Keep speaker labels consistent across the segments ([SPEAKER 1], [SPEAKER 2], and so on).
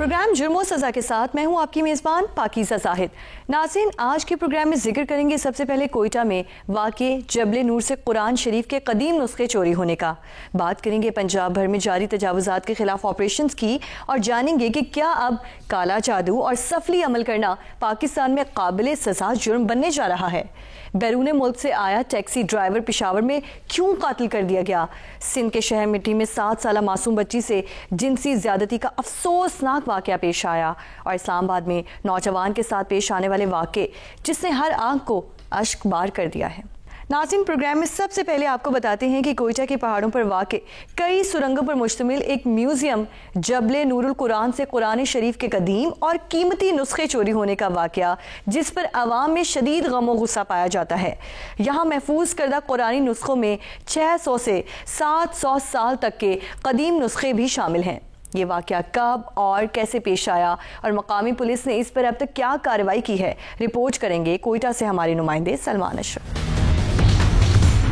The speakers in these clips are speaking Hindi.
[SPEAKER 1] प्रोग्राम जुर्म और सज़ा के साथ मैं हूं आपकी मेज़बान पाकीज़ा ज़ाहिद। नाज़रीन, आज के प्रोग्राम में जिक्र करेंगे सबसे पहले कोयटा में वाक़े जबले नूर से कुरान शरीफ के कदीम नुस्खे चोरी होने का। बात करेंगे पंजाब भर में जारी तजावुज़ात के खिलाफ ऑपरेशंस की और जानेंगे कि क्या अब काला जादू और सफली अमल करना पाकिस्तान में काबिल सज़ा जुर्म बनने जा रहा है। बैरून मुल्क से आया टैक्सी ड्राइवर पेशावर में क्यों कातिल कर दिया गया। सिंध के शहर मिट्टी में 7 साल मासूम बच्ची से जिनसी ज्यादती का अफसोसनाक वाकया पेश आया और इस्लामाबाद में नौजवान के साथ पेश आने वाले वाकये जिसने हर आंख को अश्क बार कर दिया है। नाज़रीन, प्रोग्राम में सबसे पहले आपको बताते हैं कि कोयटा के पहाड़ों पर वाक़े कई सुरंगों पर मुश्तमिल एक म्यूजियम जबले नूरुल कुरान से कुरान शरीफ के कदीम और कीमती नुस्खे चोरी होने का वाकया जिस पर अवाम में शदीद गम गुस्सा पाया जाता है। यहाँ महफूज करदा कुरानी नुस्खों में 600 से 700 साल तक के कदीम नुस्खे भी शामिल हैं। ये वाकया कब और कैसे पेश आया और मकामी पुलिस ने इस पर अब तक क्या कार्रवाई की है, रिपोर्ट करेंगे कोयटा से हमारे नुमाइंदे सलमान अशरफ।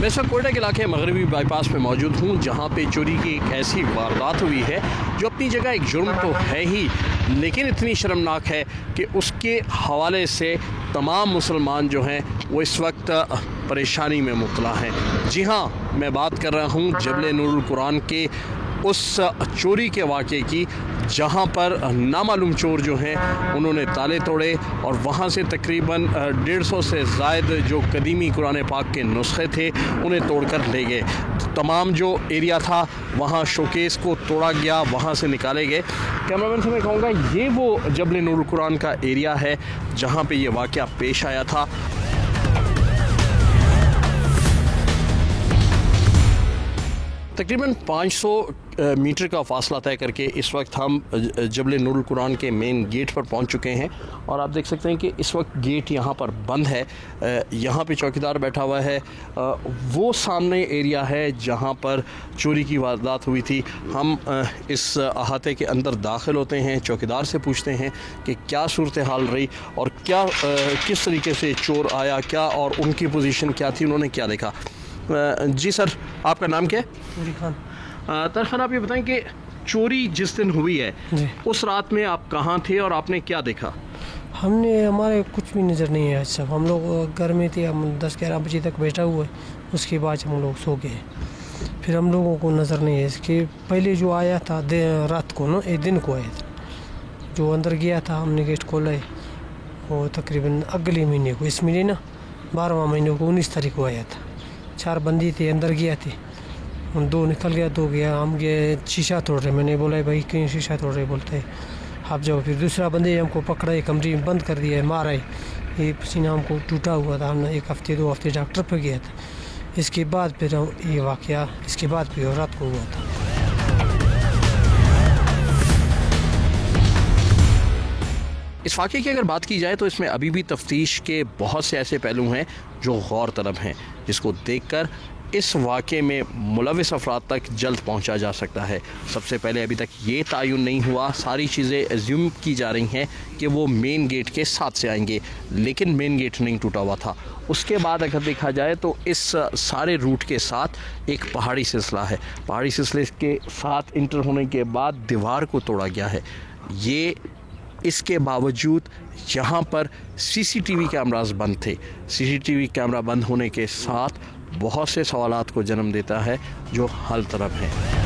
[SPEAKER 2] मैं सर कोयटा के इलाके मगरबी बाईपास पे मौजूद हूँ, जहाँ पे चोरी की एक ऐसी वारदात हुई है जो अपनी जगह एक जुर्म तो है ही, लेकिन इतनी शर्मनाक है कि उसके हवाले से तमाम मुसलमान जो हैं वो इस वक्त परेशानी में मुब्तला हैं। जी हाँ, मैं बात कर रहा हूँ जबले नूरुल कुरान के उस चोरी के वाक़े की, जहाँ पर नामालूम चोर जो हैं उन्होंने ताले तोड़े और वहाँ से तकरीबन 150 से ज़ायद जो कदीमी कुरान पाक के नुस्खे थे उन्हें तोड़कर ले गए। तमाम जो एरिया था वहाँ शोकेस को तोड़ा गया, वहाँ से निकाले गए। कैमरामैन से मैं कहूँगा ये वो जबले नूरुल कुरान का एरिया है जहाँ पे ये वाक़या पेश आया था। तकरीबन 500 मीटर का फासला तय करके इस वक्त हम जबले नूरुल कुरान के मेन गेट पर पहुंच चुके हैं और आप देख सकते हैं कि इस वक्त गेट यहां पर बंद है। यहां पे चौकीदार बैठा हुआ है। वो सामने एरिया है जहां पर चोरी की वारदात हुई थी। हम इस अहाते के अंदर दाखिल होते हैं, चौकीदार से पूछते हैं कि क्या सूरत हाल रही और क्या किस तरीके से चोर आया, क्या और उनकी पोजीशन क्या थी, उन्होंने क्या देखा। जी सर, आपका नाम क्या है?
[SPEAKER 3] तरी खान।
[SPEAKER 2] तरखान, आप ये बताएं कि चोरी जिस दिन हुई है उस रात में आप कहाँ थे और आपने क्या देखा?
[SPEAKER 3] हमने हमारे कुछ भी नज़र नहीं है। सब हम लोग घर में थे, हम 10-11 बजे तक बैठा हुआ है। उसके बाद हम लोग सो गए, फिर हम लोगों को नज़र नहीं है। इसके पहले जो आया था रात को ना, एक दिन को आया था, जो अंदर गया था हमने गेट खोला है, वो तकरीबन अगले महीने को, इस महीने ना 12वां महीने को 19 तारीख को आया था। 4 बंदी थे, अंदर गया थे, 2 निकल गया, 2 गया। हम गए शीशा तोड़ रहे, मैंने बोला भाई क्यों शीशा तोड़ रहे, बोलते हैं आप जाओ। फिर दूसरा बंदे हमको पकड़ा है, कमरे में बंद कर दिया है, मारा है। ये पसीना हमको टूटा हुआ था, हमने 1 हफ्ते 2 हफ्ते डॉक्टर पर गया था। इसके बाद फिर ये वाक़या इसके बाद फिर रात को हुआ था।
[SPEAKER 2] इस वाक़े की अगर बात की जाए तो इसमें अभी भी तफ्तीश के बहुत से ऐसे पहलू हैं जो गौर तलब हैं, जिसको देखकर इस वाक़े में मुलविस अफराद तक जल्द पहुंचा जा सकता है। सबसे पहले अभी तक ये तयन नहीं हुआ, सारी चीज़ें एज्यूम की जा रही हैं कि वो मेन गेट के साथ से आएंगे, लेकिन मेन गेट नहीं टूटा हुआ था। उसके बाद अगर देखा जाए तो इस सारे रूट के साथ एक पहाड़ी सिलसिला है। पहाड़ी सिलसिले के साथ इंटर होने के बाद दीवार को तोड़ा गया है। ये इसके बावजूद यहाँ पर सीसीटीवी कैमरास बंद थे। सीसीटीवी कैमरा बंद होने के साथ बहुत से सवालात को जन्म देता है जो हल तलब हैं।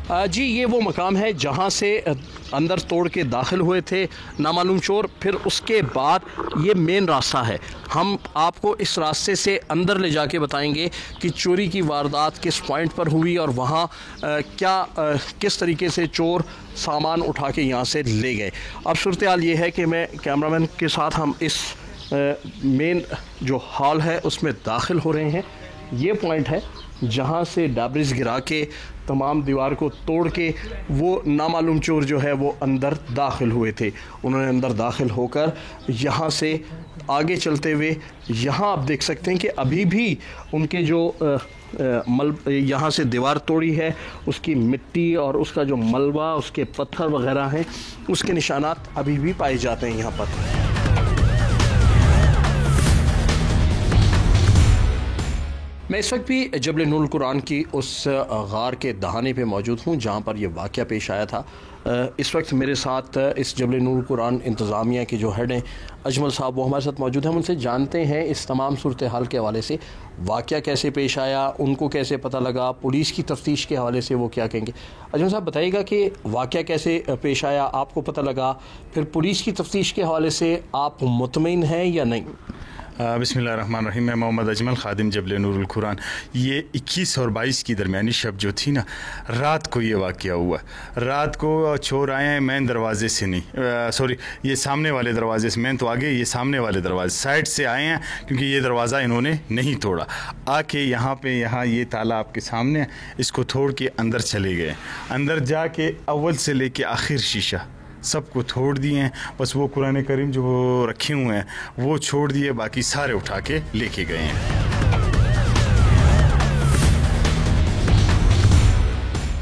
[SPEAKER 2] जी, ये वो मकाम है जहाँ से अंदर तोड़ के दाखिल हुए थे नामालूम चोर। फिर उसके बाद ये मेन रास्ता है। हम आपको इस रास्ते से अंदर ले जाके बताएंगे कि चोरी की वारदात किस पॉइंट पर हुई और वहाँ किस तरीके से चोर सामान उठा के यहाँ से ले गए। अब सूरत हाल ये है कि मैं कैमरामैन के साथ हम इस मेन जो हॉल है उसमें दाखिल हो रहे हैं। ये पॉइंट है जहाँ से डाबरिज गिरा के तमाम दीवार को तोड़ के वो नामालूम चोर जो है वो अंदर दाखिल हुए थे। उन्होंने अंदर दाखिल होकर यहाँ से आगे चलते हुए यहाँ आप देख सकते हैं कि अभी भी उनके जो यहाँ से दीवार तोड़ी है उसकी मिट्टी और उसका जो मलबा, उसके पत्थर वगैरह हैं, उसके निशानात अभी भी पाए जाते हैं यहाँ पर। मैं इस वक्त भी जबल नूरुल कुरान की उस गार के दहाने पे मौजूद हूँ जहाँ पर यह वाक़या पेश आया था। इस वक्त मेरे साथ इस जबल नूरुल कुरान इंतज़ामिया के जो हेड हैं अजमल साहब, वो हमारे साथ मौजूद हैं। हम उनसे जानते हैं इस तमाम सूरत हाल के हवाले से, वाक़या कैसे पेश आया, उनको कैसे पता लगा, पुलिस की तफ्तीश के हवाले से वो क्या कहेंगे। अजमल साहब बताइएगा कि वाक़या कैसे पेश आया, आपको पता लगा, फिर पुलिस की तफ्तीश के हवाले से आप मुतमईन हैं या नहीं?
[SPEAKER 4] बिस्मिल्लाहिर्रहमानिर्रहीम। मैं मोहम्मद अजमल खादिम जबल नूरुल कुरान। ये 21 और 22 की दरमियानी शब जो थी ना, रात को ये वाक़या हुआ। रात को चोर आए हैं मेन दरवाजे से नहीं, सॉरी ये सामने वाले दरवाजे से, मेन तो आगे, ये सामने वाले दरवाजे साइड से आए हैं क्योंकि ये दरवाज़ा इन्होंने नहीं तोड़ा। आके यहाँ पे ये ताला आपके सामने, इसको तोड़ के अंदर चले गए। अंदर जाके अव्वल से लेके आखिर शीशा सबको तोड़ दिए हैं। बस वो कुरान करीम जो रखे हुए हैं वो छोड़ दिए, बाकी सारे उठा के लेके गए हैं।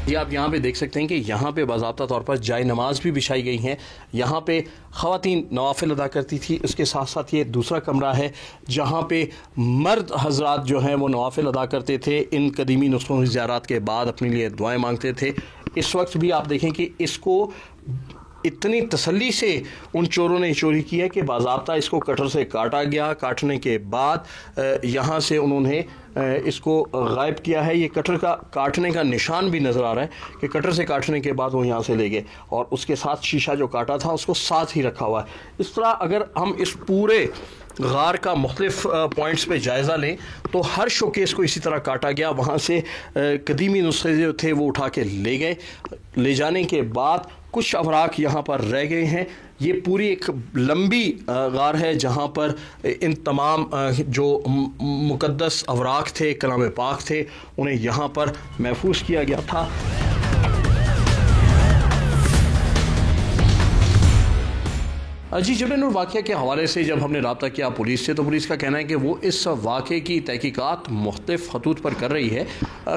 [SPEAKER 2] ये आप यहाँ पे देख सकते हैं कि यहाँ पे बाज़ाब्ता तौर पर जाए नमाज भी बिछाई गई हैं। यहाँ पे ख़वातीन नवाफिल अदा करती थी। उसके साथ साथ ये दूसरा कमरा है जहाँ पे मर्द हजरात जो हैं वो नवाफिल अदा करते थे। इन कदीमी नुस्खों की ज़ियारत के बाद अपने लिए दुआएं मांगते थे। इस वक्त भी आप देखें कि इसको इतनी तसल्ली से उन चोरों ने चोरी की है कि बाज़ाब्ता इसको कटर से काटा गया। काटने के बाद यहाँ से उन्होंने इसको गायब किया है। ये कटर का काटने का निशान भी नज़र आ रहा है कि कटर से काटने के बाद वो यहाँ से ले गए और उसके साथ शीशा जो काटा था उसको साथ ही रखा हुआ है। इस तरह अगर हम इस पूरे गार का मुख्तलिफ पॉइंट्स पे जायज़ा लें तो हर शोकेस को इसी तरह काटा गया। वहाँ से कदीमी नुस्खे जो थे वो उठा के ले गए। ले जाने के बाद कुछ अवराक यहाँ पर रह गए हैं। ये पूरी एक लंबी गार है जहाँ पर इन तमाम जो मुकद्दस अवराक थे, कलाम पाक थे, उन्हें यहाँ पर महफूज किया गया था। जी, जबल नूर वाक़या के हवाले से जब हमने रब्ता किया पुलिस से तो पुलिस का कहना है कि वो इस वाक़े की तहकीकात मुख्तलिफ खतूत पर कर रही है।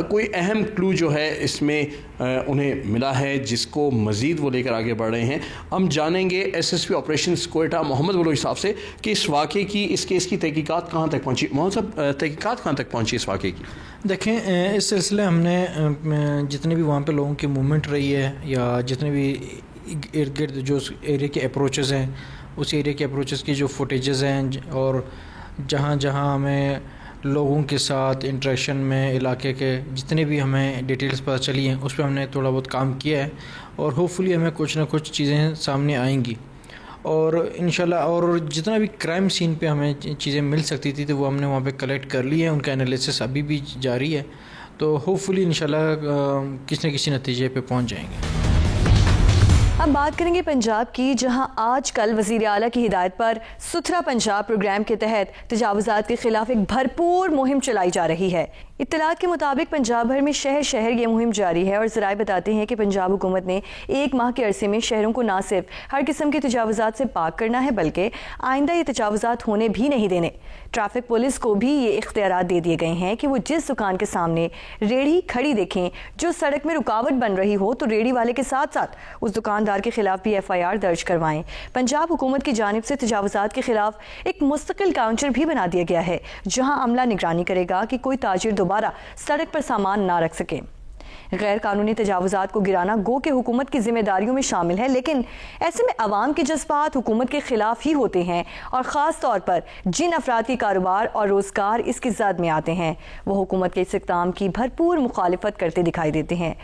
[SPEAKER 2] कोई अहम क्लू जो है इसमें उन्हें मिला है जिसको मज़ीद वो लेकर आगे बढ़ रहे हैं। हम जानेंगे SSP ऑपरेशंस कोयटा मोहम्मद बलोच साहब से कि इस वाक़े की, इस केस की तहकीकात कहाँ तक पहुँची। मोहम्मद साहब, तहकीकात कहाँ तक पहुँची इस वाक़े की?
[SPEAKER 5] देखें, इस सिलसिले हमने जितने भी वहाँ पे लोगों की मूवमेंट रही है या जितने भी इर्द गिर्द जो एरिया के अप्रोचेस हैं, उस एरिया के अप्रोचेस की जो फुटेजेस हैं और जहाँ जहाँ हमें लोगों के साथ इंटरेक्शन में इलाके के जितने भी हमें डिटेल्स पता चली हैं उस पर हमने थोड़ा बहुत काम किया है और होपफुली हमें कुछ ना कुछ चीज़ें सामने आएंगी और इंशाल्लाह और जितना भी क्राइम सीन पे हमें चीज़ें मिल सकती थी तो वो हमने वहाँ पे कलेक्ट कर ली है। उनका एनालिसिस अभी भी जारी है, तो होपफुली इंशाल्लाह किसी न किसी नतीजे पे पहुँच जाएंगे।
[SPEAKER 1] अब बात करेंगे पंजाब की, जहां आजकल वज़ीर आला की हिदायत पर सुथरा पंजाब प्रोग्राम के तहत तजावुज़ात के खिलाफ एक भरपूर मुहिम चलाई जा रही है। इत्तलात के मुताबिक पंजाब भर में शहर शहर ये मुहिम जारी है और ज़राए बताते हैं कि पंजाब हुकूमत ने 1 माह के अरसे में शहरों को न सिर्फ हर किस्म के तजावुज़ात से पाक करना है बल्कि आइंदा ये तजावुज़ात होने भी नहीं देने। ट्रैफिक पुलिस को भी ये इख्तियारात दे दिए गए हैं कि वो जिस दुकान के सामने रेहड़ी खड़ी देखें जो सड़क में रुकावट बन रही हो तो रेहड़ी वाले के साथ साथ उस दुकानदार के खिलाफ भी FIR दर्ज करवाएं। पंजाब हुकूमत की जानिब से तजावुज़ात के खिलाफ एक मुस्तकिल काउंटर भी बना दिया गया है जहां अमला निगरानी करेगा कि कोई ताजिर दोबारा सड़क पर सामान ना रख सके। गैर कानूनी तजावुज़ात को गिराना गो के हुकूमत की जिम्मेदारियों में शामिल है, लेकिन ऐसे में अवाम के जज्बात हुकूमत के खिलाफ ही होते हैं और ख़ास तौर पर जिन अफराद की कारोबार और रोज़गार इसकी ज़द में आते हैं वो हुकूमत के इस इक़दाम की भरपूर मुखालिफत करते दिखाई देते हैं।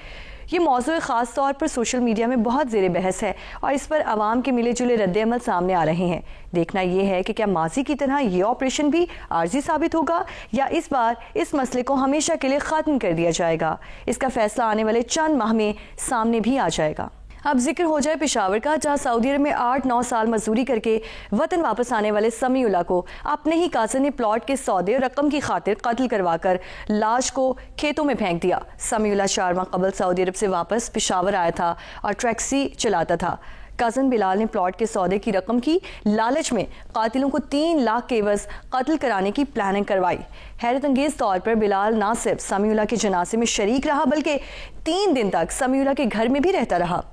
[SPEAKER 1] ये मौजूद ख़ास तौर पर सोशल मीडिया में बहुत ज़ेर बहस है और इस पर आवाम के मिले जुले रद्द-ए-अमल सामने आ रहे हैं। देखना यह है कि क्या माजी की तरह ये ऑपरेशन भी आर्जी साबित होगा या इस बार इस मसले को हमेशा के लिए ख़त्म कर दिया जाएगा। इसका फैसला आने वाले चंद माह में सामने भी आ जाएगा। अब जिक्र हो जाए पेशावर का, जहां सऊदी अरब में 8-9 साल मजदूरी करके वतन वापस आने वाले समीउल्लाह को अपने ही काज़न ने प्लॉट के सौदे रकम की खातिर कत्ल करवाकर लाश को खेतों में फेंक दिया। समीउल्लाह 4 माह कबल सऊदी अरब से वापस पेशावर आया था और टैक्सी चलाता था। कज़न बिलाल ने प्लॉट के सौदे की रकम की लालच में कातिलों को 3 लाख के एवज कत्ल कराने की प्लानिंग करवाई। हैरत अंगेज तौर पर बिलाल ना सिर्फ समीउल्लाह के जनाजे में शरीक रहा बल्कि 3 दिन तक समीउल्लाह के घर में भी रहता रहा।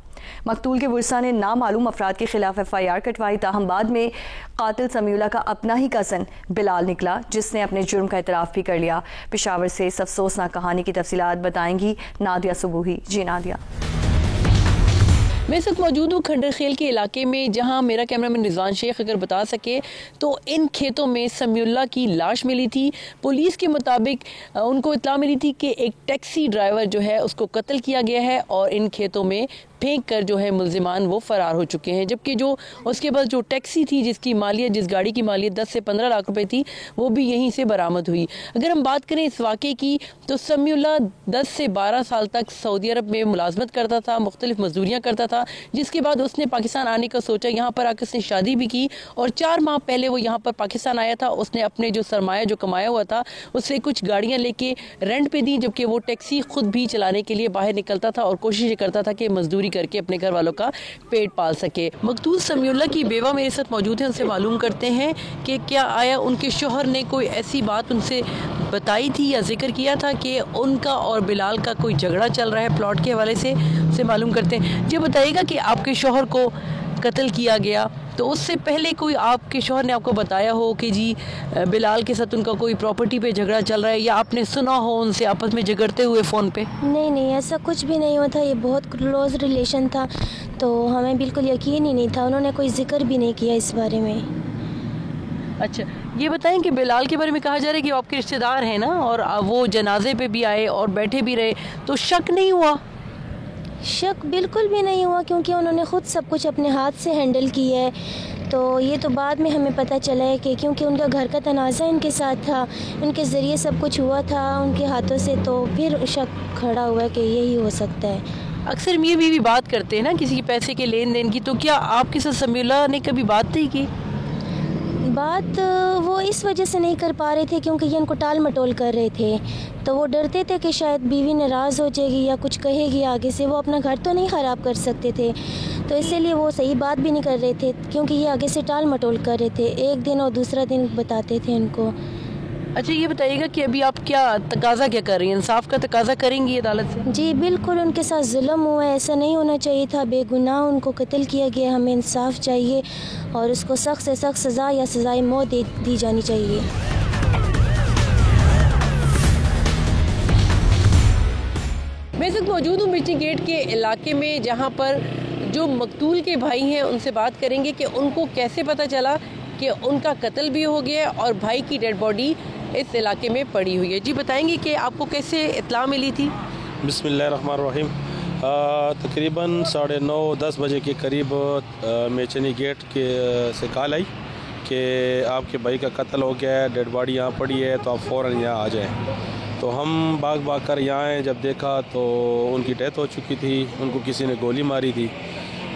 [SPEAKER 1] मकतूल के वर्सा ने नामालूम अफराद के खिलाफ FIR कटवाई, ताहम बाद में कातिल समीउल्लाह का अपना ही कज़न बिलाल निकला, जिसने अपने जुर्म का इतराफ़ भी कर लिया। पेशावर से इस अफसोसनाक कहानी की तफसीलात बताएंगी नादिया सुबूही। जी नादिया।
[SPEAKER 6] मैं इस वक्त मौजूद हूँ खंडर खेल के इलाके में, जहाँ मेरा कैमरामैन रिजवान शेख अगर बता सके तो इन खेतों में समीउल्लाह की लाश मिली थी। पुलिस के मुताबिक उनको इत्तला मिली थी कि एक टैक्सी ड्राइवर जो है उसको कत्ल किया गया है और इन खेतों में फेंक कर जो है मुल्जिमान वो फरार हो चुके हैं, जबकि जो उसके बाद जो टैक्सी थी जिस गाड़ी की मालियत 10 से 15 लाख रुपए थी वो भी यहीं से बरामद हुई। अगर हम बात करें इस वाक़े की तो समीउल्लाह 10 से 12 साल तक सऊदी अरब में मुलाजमत करता था, मुख्तलिफ मजदूरियाँ करता था, जिसके बाद उसने पाकिस्तान आने का सोचा। यहाँ पर आकर उसने शादी भी की और 4 माह पहले वो यहाँ पर पाकिस्तान आया था। उसने अपने जो सरमाया जो कमाया हुआ था उससे कुछ गाड़ियाँ लेके रेंट पे दी, जबकि वो टैक्सी खुद भी चलाने के लिए बाहर निकलता था और कोशिश करता था कि मजदूरी करके अपने घर वालों का पेट पाल सके। मकतूल समीउल्लाह की बेवा मेरे साथ मौजूद है, उनसे मालूम करते हैं कि क्या आया उनके शोहर ने कोई ऐसी बात उनसे बताई थी या जिक्र किया था कि उनका और बिलाल का कोई झगड़ा चल रहा है प्लॉट के हवाले से मालूम करते हैं। जी बताइएगा कि आपके शोहर को कत्ल किया गया तो उससे पहले कोई आपके शोहर ने आपको बताया हो कि जी बिलाल के साथ उनका कोई प्रॉपर्टी पे झगड़ा चल रहा है, या आपने सुना हो उनसे आपस में झगड़ते हुए फ़ोन पे?
[SPEAKER 7] नहीं, ऐसा कुछ भी नहीं हुआ था। ये बहुत क्लोज़ रिलेशन था तो हमें बिल्कुल यकीन ही नहीं था। उन्होंने कोई जिक्र भी नहीं किया इस बारे में।
[SPEAKER 6] अच्छा, ये बताएं कि बिलाल के बारे में कहा जा रहा है कि वो आपके रिश्तेदार हैं ना, और वो जनाजे पे भी आए और बैठे भी रहे, तो शक नहीं हुआ?
[SPEAKER 7] शक बिल्कुल भी नहीं हुआ, क्योंकि उन्होंने ख़ुद सब कुछ अपने हाथ से हैंडल किया है। तो ये तो बाद में हमें पता चला है कि क्योंकि उनका घर का तनाज़ा इनके साथ था, उनके ज़रिए सब कुछ हुआ था उनके हाथों से, तो फिर शक खड़ा हुआ कि यही हो सकता है।
[SPEAKER 6] अक्सर ये भी बात करते हैं ना किसी के पैसे के लेन देन की, तो क्या आपके साथ समीउल्लाह ने कभी बात नहीं की?
[SPEAKER 7] बात वो इस वजह से नहीं कर पा रहे थे क्योंकि ये इनको टाल मटोल कर रहे थे, तो वो डरते थे कि शायद बीवी नाराज़ हो जाएगी या कुछ कहेगी आगे से। वो अपना घर तो नहीं ख़राब कर सकते थे, तो इसीलिए वो सही बात भी नहीं कर रहे थे, क्योंकि ये आगे से टाल मटोल कर रहे थे। एक दिन और दूसरा दिन बताते थे इनको।
[SPEAKER 6] अच्छा, ये बताइएगा कि अभी आप क्या तकाजा क्या कर रही हैं? इंसाफ का तकाजा करेंगी अदालत से?
[SPEAKER 7] जी बिल्कुल, उनके साथ जुल्म हुआ है, ऐसा नहीं होना चाहिए था। बेगुनाह उनको कत्ल किया गया, हमें इंसाफ चाहिए और उसको सख्त से सख्त सज़ा या सज़ाए मौत दी जानी चाहिए।
[SPEAKER 6] मैं इस वक्त मौजूद हूँ मिर्ची गेट के इलाके में, जहाँ पर जो मकतूल के भाई हैं उनसे बात करेंगे कि उनको कैसे पता चला कि उनका कत्ल भी हो गया और भाई की डेड बॉडी इस इलाके में पड़ी हुई है। जी बताएंगे कि आपको कैसे इत्तला मिली थी?
[SPEAKER 8] बिस्मिल्लाहिर्रहमानिर्रहीम। तकरीबन 9:30-10 बजे के करीब मेचनी गेट के से कॉल आई कि आपके भाई का कत्ल हो गया है, डेड बॉडी यहाँ पड़ी है, तो आप फ़ौरन यहाँ आ जाएं। तो हम भाग कर यहाँ आए, जब देखा तो उनकी डेथ हो चुकी थी, उनको किसी ने गोली मारी थी।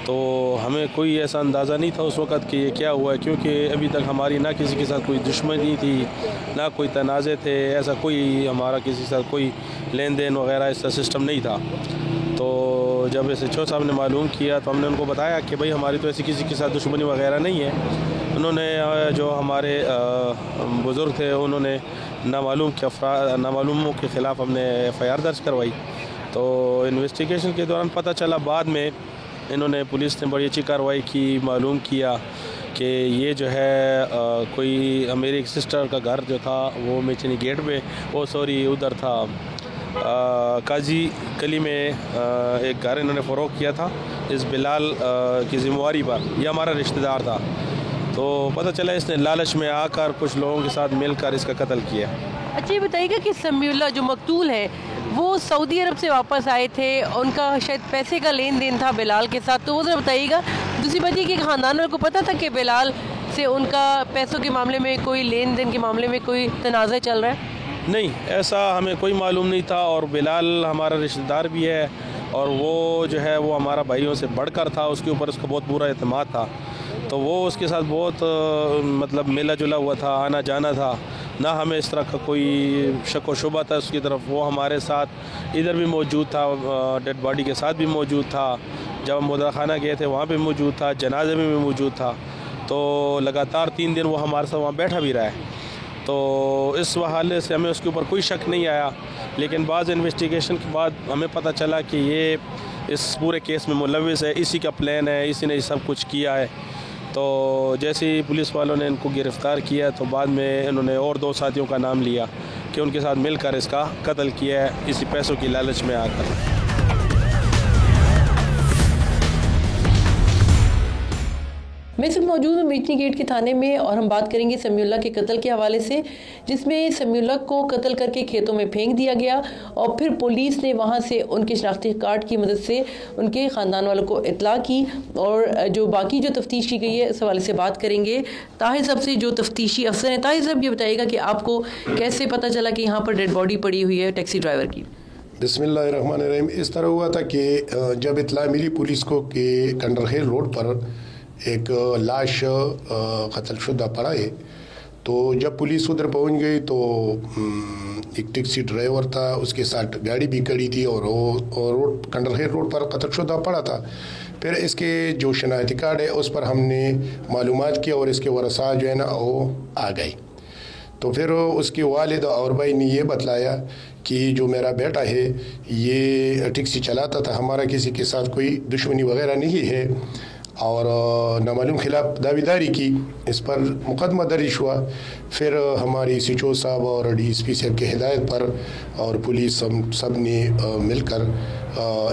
[SPEAKER 8] तो हमें कोई ऐसा अंदाज़ा नहीं था उस वक़्त कि ये क्या हुआ है, क्योंकि अभी तक हमारी ना किसी के साथ कोई दुश्मनी थी, ना कोई तनाज़े थे, ऐसा कोई हमारा किसी के साथ कोई लेन देन वगैरह ऐसा सिस्टम नहीं था। तो जब SHO साहब ने मालूम किया तो हमने उनको बताया कि भाई हमारी तो ऐसी किसी के साथ दुश्मनी वगैरह नहीं है। उन्होंने जो हमारे बुज़ुर्ग थे उन्होंने नामालूमों के ख़िलाफ़ हमने FIR दर्ज करवाई। तो इन्वेस्टिगेशन के दौरान पता चला, बाद में इन्होंने पुलिस ने बड़ी अच्छी कार्रवाई की, मालूम किया कि ये जो है कोई मेरी एक सिस्टर का घर जो था वो मेचनी गेट पे उधर था काजी गली में एक घर इन्होंने फ़रोख्त किया था इस बिलाल की ज़िम्मेवारी पर। यह हमारा रिश्तेदार था, तो पता चला इसने लालच में आकर कुछ लोगों के साथ मिलकर इसका कत्ल किया।
[SPEAKER 6] अच्छा, ये बताइएगा कि समीउल्लाह जो मकतूल है वो सऊदी अरब से वापस आए थे, उनका शायद पैसे का लेन देन था बिलाल के साथ, तो वो ज़रा बताइएगा। दूसरी बात ये कि ख़ानदान वालों को पता था कि बिलाल से उनका पैसों के मामले में कोई लेन देन के मामले में कोई तनाज़ा चल रहा है?
[SPEAKER 8] नहीं, ऐसा हमें कोई मालूम नहीं था, और बिलाल हमारा रिश्तेदार भी है और वो जो है वो हमारा भाइयों से बढ़कर था, उसके ऊपर उसका बहुत बुरा एतमाद था। तो वो उसके साथ बहुत मतलब मिला जुला हुआ था, आना जाना था, ना हमें इस तरह का कोई शक व शुबा था उसकी तरफ। वो हमारे साथ इधर भी मौजूद था, डेड बॉडी के साथ भी मौजूद था, जब हम मुर्दाखाना गए थे वहाँ पे मौजूद था, जनाजे में भी मौजूद था। तो लगातार 3 दिन वो हमारे साथ वहाँ बैठा भी रहा है। तो इस हवाले से हमें उसके ऊपर कोई शक नहीं आया, लेकिन बाज़ इन्वेस्टिगेशन के बाद हमें पता चला कि ये इस पूरे केस में मुलविस है, इसी का प्लान है, इसी ने सब कुछ किया है। तो जैसे ही पुलिस वालों ने इनको गिरफ़्तार किया तो बाद में इन्होंने और 2 साथियों का नाम लिया कि उनके साथ मिलकर इसका कत्ल किया है, इसी पैसों की लालच में आकर।
[SPEAKER 6] मैं सिर्फ मौजूद हूँ मेचनी गेट के थाने में और हम बात करेंगे समीउल्लाह के कत्ल के हवाले से, जिसमें समीउल्लाह को कत्ल करके खेतों में फेंक दिया गया और फिर पुलिस ने वहाँ से उनके शनाख्ती कार्ड की मदद से उनके ख़ानदान वालों को इतला की और जो बाकी जो तफ्तीश की गई है इस हवाले से बात करेंगे ताहिर साहब से, जो तफ्तीशी अफसर हैं। ताहिर साहब, ये बताइएगा कि आपको कैसे पता चला कि यहाँ पर डेड बॉडी पड़ी हुई है टैक्सी ड्राइवर की?
[SPEAKER 9] बिस्मिल्लाहिर्रहमानिर्रहीम। इस तरह हुआ था कि जब इतला मिली पुलिस को कि कंडरखेल रोड पर एक लाश कत्लशुदा पड़ा है, तो जब पुलिस उधर पहुंच गई तो एक टैक्सी ड्राइवर था, उसके साथ गाड़ी भी खड़ी थी और रोड कंडरखेल रोड पर कत्लशुदा पड़ा था। फिर इसके जो शनाख्ती कार्ड है उस पर हमने मालूमात किया और इसके वरसा जो है ना वो आ गई। तो फिर उसके वालिद और भाई ने ये बतलाया कि जो मेरा बेटा है ये टैक्सी चलाता था, हमारा किसी के साथ कोई दुश्मनी वगैरह नहीं है, और नामालूम खिलाफ दावेदारी की, इस पर मुकदमा दर्ज हुआ। फिर हमारी सीचो साहब और DSP साहब की हिदायत पर और पुलिस सब ने मिलकर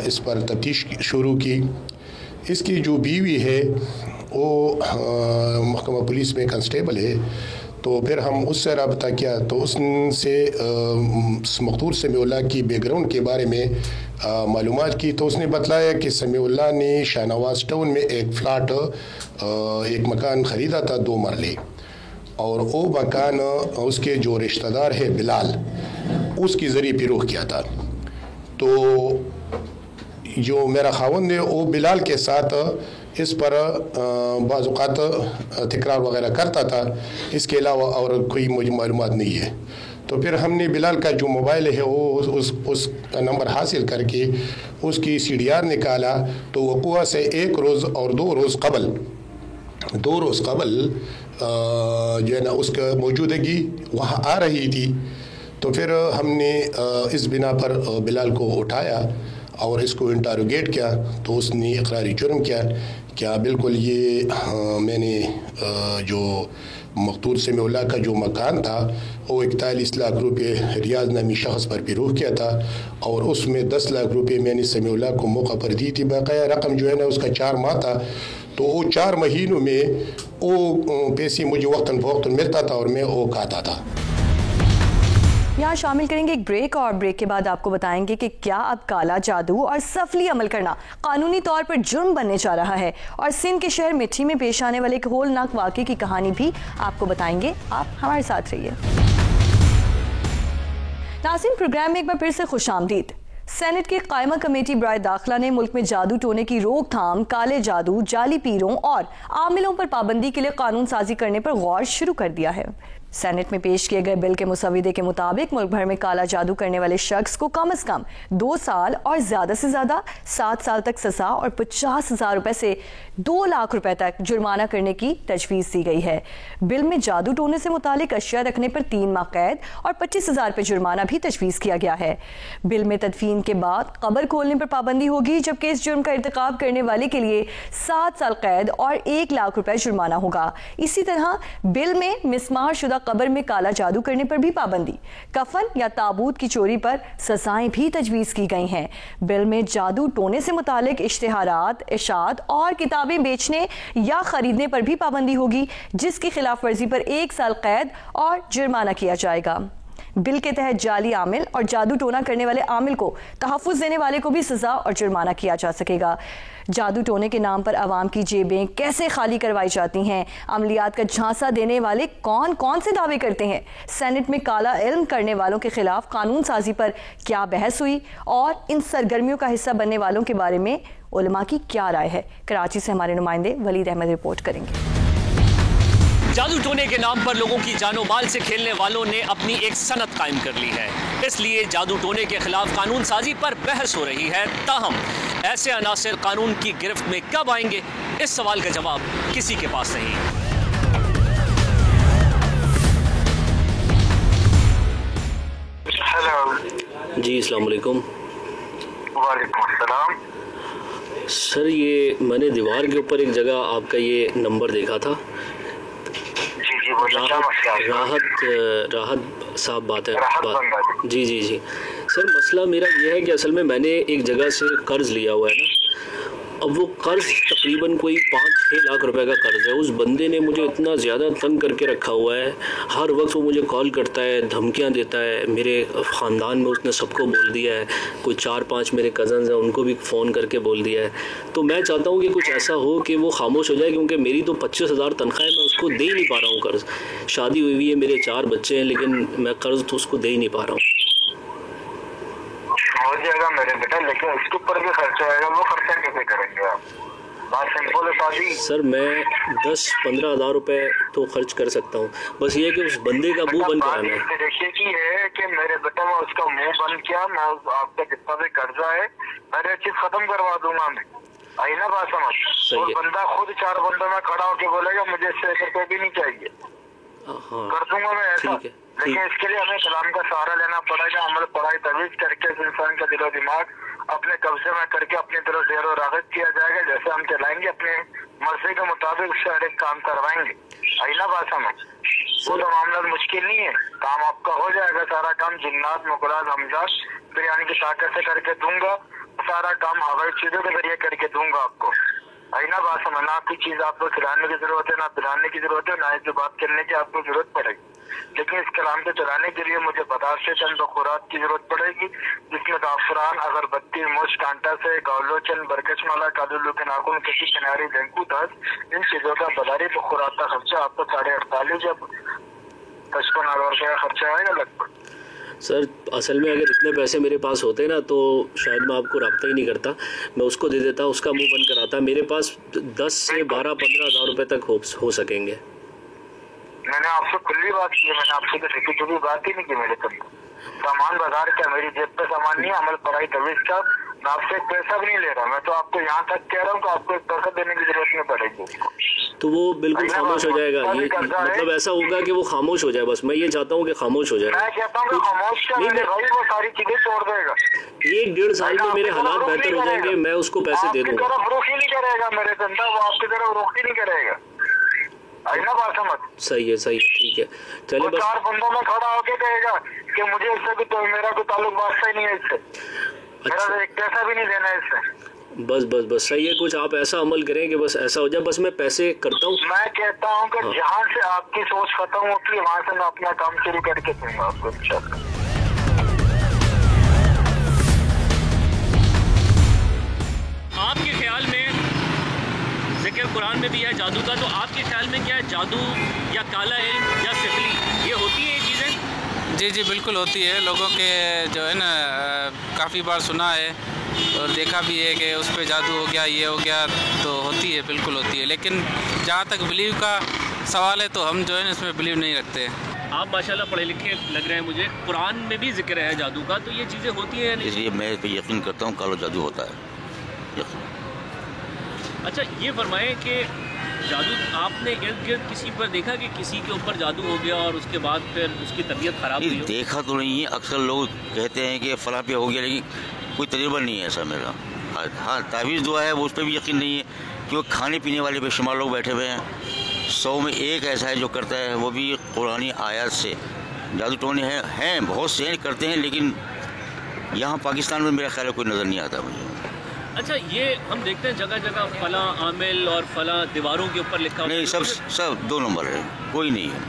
[SPEAKER 9] इस पर तफ्तीश शुरू की। इसकी जो बीवी है वो महकमा पुलिस में कांस्टेबल है, तो फिर हम उससे रब्ता किया तो उससे मकतूल समीउल्लाह की बैकग्राउंड के बारे में मालूमात की। तो उसने बतलाया कि समीउल्लाह ने शाहनवाज टाउन में एक फ्लैट एक मकान ख़रीदा था 2 मरले, और वो मकान उसके जो रिश्तेदार है बिलाल, उसके ज़रिए फ़रोख्त किया था। तो जो मेरा खावंद है वो बिलाल के साथ इस पर बाज़ औक़ात तकरार वगैरह करता था, इसके अलावा और कोई मुझे मालूमात नहीं है। तो फिर हमने बिलाल का जो मोबाइल है वो उस नंबर हासिल करके उसकी CDR निकाला, तो वक़ुआ से 1 रोज़ और 2 रोज़ कबल जो है ना उसका मौजूदगी वहाँ आ रही थी। तो फिर हमने इस बिना पर बिलाल को उठाया और इसको इंटरोगेट किया, तो उसने इकरारी जुर्म किया क्या बिल्कुल ये मैंने जो मकतूल समीउल्लाह का जो मकान था वो 41 लाख रुपए रियाज नामी शख्स पर फ़रोख्त किया था, और उसमें 10 लाख रुपए मैंने समीउल्लाह को मौका पर दी थी। बकाया रकम जो है ना उसका 4 माह था, तो वो 4 महीनों में वो पैसे मुझे वक्तन फ़वक्तन मिलता था और मैं वो खाता था।
[SPEAKER 1] यहाँ शामिल करेंगे एक ब्रेक, और ब्रेक के बाद आपको बताएंगे कि क्या अब काला जादू और सफली अमल करना कानूनी तौर पर जुर्म बनने जा रहा है, और सिंध के शहर मिठी में पेश आने वाले एक होलनाक वाक़े की कहानी भी आपको बताएंगे। आप हमारे साथ रहिए। नाज़रीन, प्रोग्राम में एक बार फिर से खुशामदीद। सेनेट की कायमा कमेटी बराए दाखिला ने मुल्क में जादू टोने की रोकथाम, काले जादू, जाली पीरों और आमिलों पर पाबंदी के लिए कानून साजी करने पर गौर शुरू कर दिया है। सेनेट में पेश किए गए बिल के मुसविदे के मुताबिक मुल्क भर में काला जादू करने वाले शख्स को कम से कम 2 साल और ज्यादा से ज्यादा 7 साल तक सजा और 50,000 रुपए से 2 लाख रुपए तक जुर्माना करने की तजवीज़ दी गई है। बिल में जादू टोने से मुतालिक अशिया रखने पर 3 माह कैद और 25,000 रुपए जुर्माना भी तजवीज़ किया गया है। बिल में तदफीन के बाद कब्र खोलने पर पाबंदी होगी, जबकि इस जुर्म का इर्तिकाब करने वाले के लिए 7 साल कैद और 1 लाख रुपए जुर्माना होगा। इसी तरह बिल में मिसमार शुदा कब्र में काला जादू करने पर भी पाबंदी, कफन या ताबूत की चोरी पर सजाएं भी तजवीज़ की गई हैं। बिल में जादू टोने से मुतालिक इश्तिहारात, इशात और किताबें बेचने या खरीदने पर भी पाबंदी होगी, जिसकी खिलाफ वर्जी पर 1 साल कैद और जुर्माना किया जाएगा। बिल के तहत जाली आमिल और जादू टोना करने वाले आमिल को तहफ़्फ़ुज़ देने वाले को भी सजा और जुर्माना किया जा सकेगा। जादू टोने के नाम पर अवाम की जेबें कैसे खाली करवाई जाती हैं, अमलियात का झांसा देने वाले कौन कौन से दावे करते हैं, सेनेट में काला इल्म करने वालों के खिलाफ कानून साजी पर क्या बहस हुई, और इन सरगर्मियों का हिस्सा बनने वालों के बारे में उलमा की क्या राय है। कराची से हमारे नुमाइंदे वलीद अहमद रिपोर्ट करेंगे।
[SPEAKER 10] जादू टोने के नाम पर लोगों की जानो माल से खेलने वालों ने अपनी एक सनत कायम कर ली है, इसलिए जादू टोने के खिलाफ कानून साजी पर बहस हो रही है। ताहम ऐसे अनासिर कानून की गिरफ्त में कब आएंगे, इस सवाल का जवाब किसी के पास नहीं।
[SPEAKER 11] हेलो जी, अस्सलाम वालेकुम। वालेकुम अस्सलाम।
[SPEAKER 10] सर, ये मैंने दीवार के ऊपर एक जगह आपका ये नंबर देखा था।
[SPEAKER 11] जी जी, बोलिए, क्या मसला है?
[SPEAKER 10] राहत साहब बात है। जी जी जी सर, मसला मेरा ये है कि असल में मैंने एक जगह से कर्ज लिया हुआ है ना। अब वो कर्ज तकरीबन कोई 5-6 लाख रुपए का कर्ज है। उस बंदे ने मुझे इतना ज़्यादा तंग करके रखा हुआ है। हर वक्त वो मुझे कॉल करता है, धमकियां देता है। मेरे ख़ानदान में उसने सबको बोल दिया है, कोई 4-5 मेरे कज़न्स हैं उनको भी फ़ोन करके बोल दिया है। तो मैं चाहता हूँ कि कुछ ऐसा हो कि वो खामोश हो जाए, क्योंकि मेरी तो 25,000 तनख्वाह है, मैं उसको दे ही नहीं पा रहा हूँ कर्ज। शादी हुई है, मेरे 4 बच्चे हैं, लेकिन मैं कर्ज तो उसको दे ही नहीं पा रहा हूँ।
[SPEAKER 11] हो जाएगा मेरे बेटा, लेकिन इसके ऊपर भी खर्चा आएगा, वो खर्चा कैसे करेंगे आप? बात सिंपल है सादी।
[SPEAKER 10] सर, मैं 10-15 हज़ार रुपए तो खर्च कर सकता हूँ, बस ये कि उस बंदे का मुंह बंद कराना है।
[SPEAKER 11] देखिए की है कि मेरे बेटा मैं उसका मुंह बंद किया, मैं आपका जितना भी कर्जा है मेरे चीज खत्म करवा दूंगा मैं। आई ना बात समझ? और बंदा खुद 4 बंदों में खड़ा होके बोलेगा मुझे इससे 1 रुपए भी नहीं चाहिए, कर दूंगा मैं ऐसा। लेकिन इसके लिए हमें कलाम का सहारा लेना पड़ेगा, अमल पढ़ाई तवीज करके इंसान का दिलो दिमाग अपने कब्जे में करके अपनी तरफ ज़ेर और रागत किया जाएगा। जैसे हम चलाएंगे अपने मर्जी के मुताबिक उससे हर एक काम करवाएंगे। आई ना बात समझ? वो तो मामला मुश्किल नहीं है, काम आपका हो जाएगा। सारा काम जिन्नात मुकराद हमजाद बिरयानी की ताकत से करके दूंगा, सारा काम हवाई चीजों के जरिए करके दूंगा आपको। आई ना बात समझ? ना आपकी चीज आपको खिलाने की जरूरत है, ना पिलाने की जरूरत है, ना जो बात करने की आपको जरूरत पड़ेगी। लेकिन इस कलाम को चलाने के लिए मुझे बाजार से चंद खुराक की जरूरत पड़ेगी, जिसमें जाफरान, अगरबत्ती, मुश्क, कांटा से गौलोचन, बरकशमाला, कादुल्लू के नाखून, कटी किनारी, डेंकू दस, इन चीजों का बाजारी खुराक का खर्चा आपको 48 या 55 रुपये का खर्चा आएगा लगभग।
[SPEAKER 10] सर, असल में अगर इतने पैसे मेरे पास होते ना तो शायद मैं आपको रब्ता ही नहीं करता, मैं उसको दे देता, उसका मुंह बंद कराता। मेरे पास 10 से 12-15 हज़ार रुपए तक हो सकेंगे।
[SPEAKER 11] मैंने आपसे खुली बात की है, मैंने आपसे तो ठेकी ठुकी बात ही नहीं की। मेरे कम सामान बाजार का, मेरी जेब पे सामान नहीं है, अमल पढ़ाई तवीज का। मैं आपसे एक पैसा भी नहीं ले रहा, मैं तो आपको यहाँ तक कह रहा हूँ कि आपको एक पैसा देने की जरूरत नहीं पड़ेगी उसको।
[SPEAKER 10] तो वो बिल्कुल खामोश हो जाएगा। ये मतलब ऐसा होगा कि वो खामोश हो जाए, बस मैं ये चाहता हूँ कि खामोश हो जाए।
[SPEAKER 11] मैं कहता हूँ कि खामोश क्या मेरे भाई, वो सारी चीजें छोड़ देगा।
[SPEAKER 10] 1-1.5 साल में मेरे हालात बेहतर हो जाएंगे, मैं उसको पैसे दे दूंगा।
[SPEAKER 11] तरफ रुख ही नहीं करेगा मेरे धंधा, वो आपकी तरफ रुख ही नहीं करेगा। आई ना बात समझ?
[SPEAKER 10] सही है, सही है, ठीक है, चलिए। बस
[SPEAKER 11] 4 बंदों में खड़ा होके कहेगा कि मुझे इससे भी तो मेरा कोई ताल्लुक वास्ता ही नहीं है इससे, मेरा तो एक पैसा भी नहीं देना है इससे।
[SPEAKER 10] बस सही है, कुछ आप ऐसा अमल करें कि बस ऐसा हो जाए, बस मैं पैसे करता हूँ।
[SPEAKER 11] मैं कहता हूँ कि जहाँ से आपकी सोच खत्म होती है वहाँ से मैं अपना काम शुरू करके दूंगा आपको इंशाअल्लाह।
[SPEAKER 10] आपके ख्याल में जिक्र कुरान में भी है जादू का, तो आपके ख्याल में क्या है, जादू या काला इल्म या सिफली, ये होती है ये चीज़ें?
[SPEAKER 12] जी जी बिल्कुल होती है। लोगों के जो है ना काफ़ी बार सुना है और देखा भी है कि उस पर जादू हो गया, ये हो गया, तो होती है, बिल्कुल होती है। लेकिन जहाँ तक बिलीव का सवाल है तो हम जो है ना इसमें बिलीव नहीं रखते।
[SPEAKER 10] आप माशाल्लाह पढ़े लिखे लग रहे हैं मुझे, कुरान में भी जिक्र है जादू का, तो ये चीज़ें होती हैं?
[SPEAKER 13] इसलिए मैं इस पर यकीन करता हूँ काला जादू होता है।
[SPEAKER 10] अच्छा, ये फरमाएं कि जादू आपने इर्द गिर्द किसी पर देखा कि किसी के ऊपर जादू हो गया और उसके बाद फिर उसकी तबीयत ख़राब हुई हो?
[SPEAKER 13] देखा तो नहीं है, अक्सर लोग कहते हैं कि फला पे हो गया, लेकिन कोई तजुर्बा नहीं है ऐसा मेरा। हाँ, तावीज़ दुआ है वो, उस पर भी यकीन नहीं है, क्योंकि खाने पीने वाले बेशुमार लोग बैठे हुए हैं। 100 में 1 ऐसा है जो करता है, वो भी कुरानी आयत से। जादू टोने हैं बहुत से करते हैं, लेकिन यहाँ पाकिस्तान में मेरा ख्याल है कोई नज़र नहीं आता मुझे।
[SPEAKER 10] अच्छा, ये हम देखते हैं जगह जगह फला आमिल और फला दीवारों के ऊपर लिखा
[SPEAKER 13] नहीं, सब 2 नंबर है, कोई नहीं है।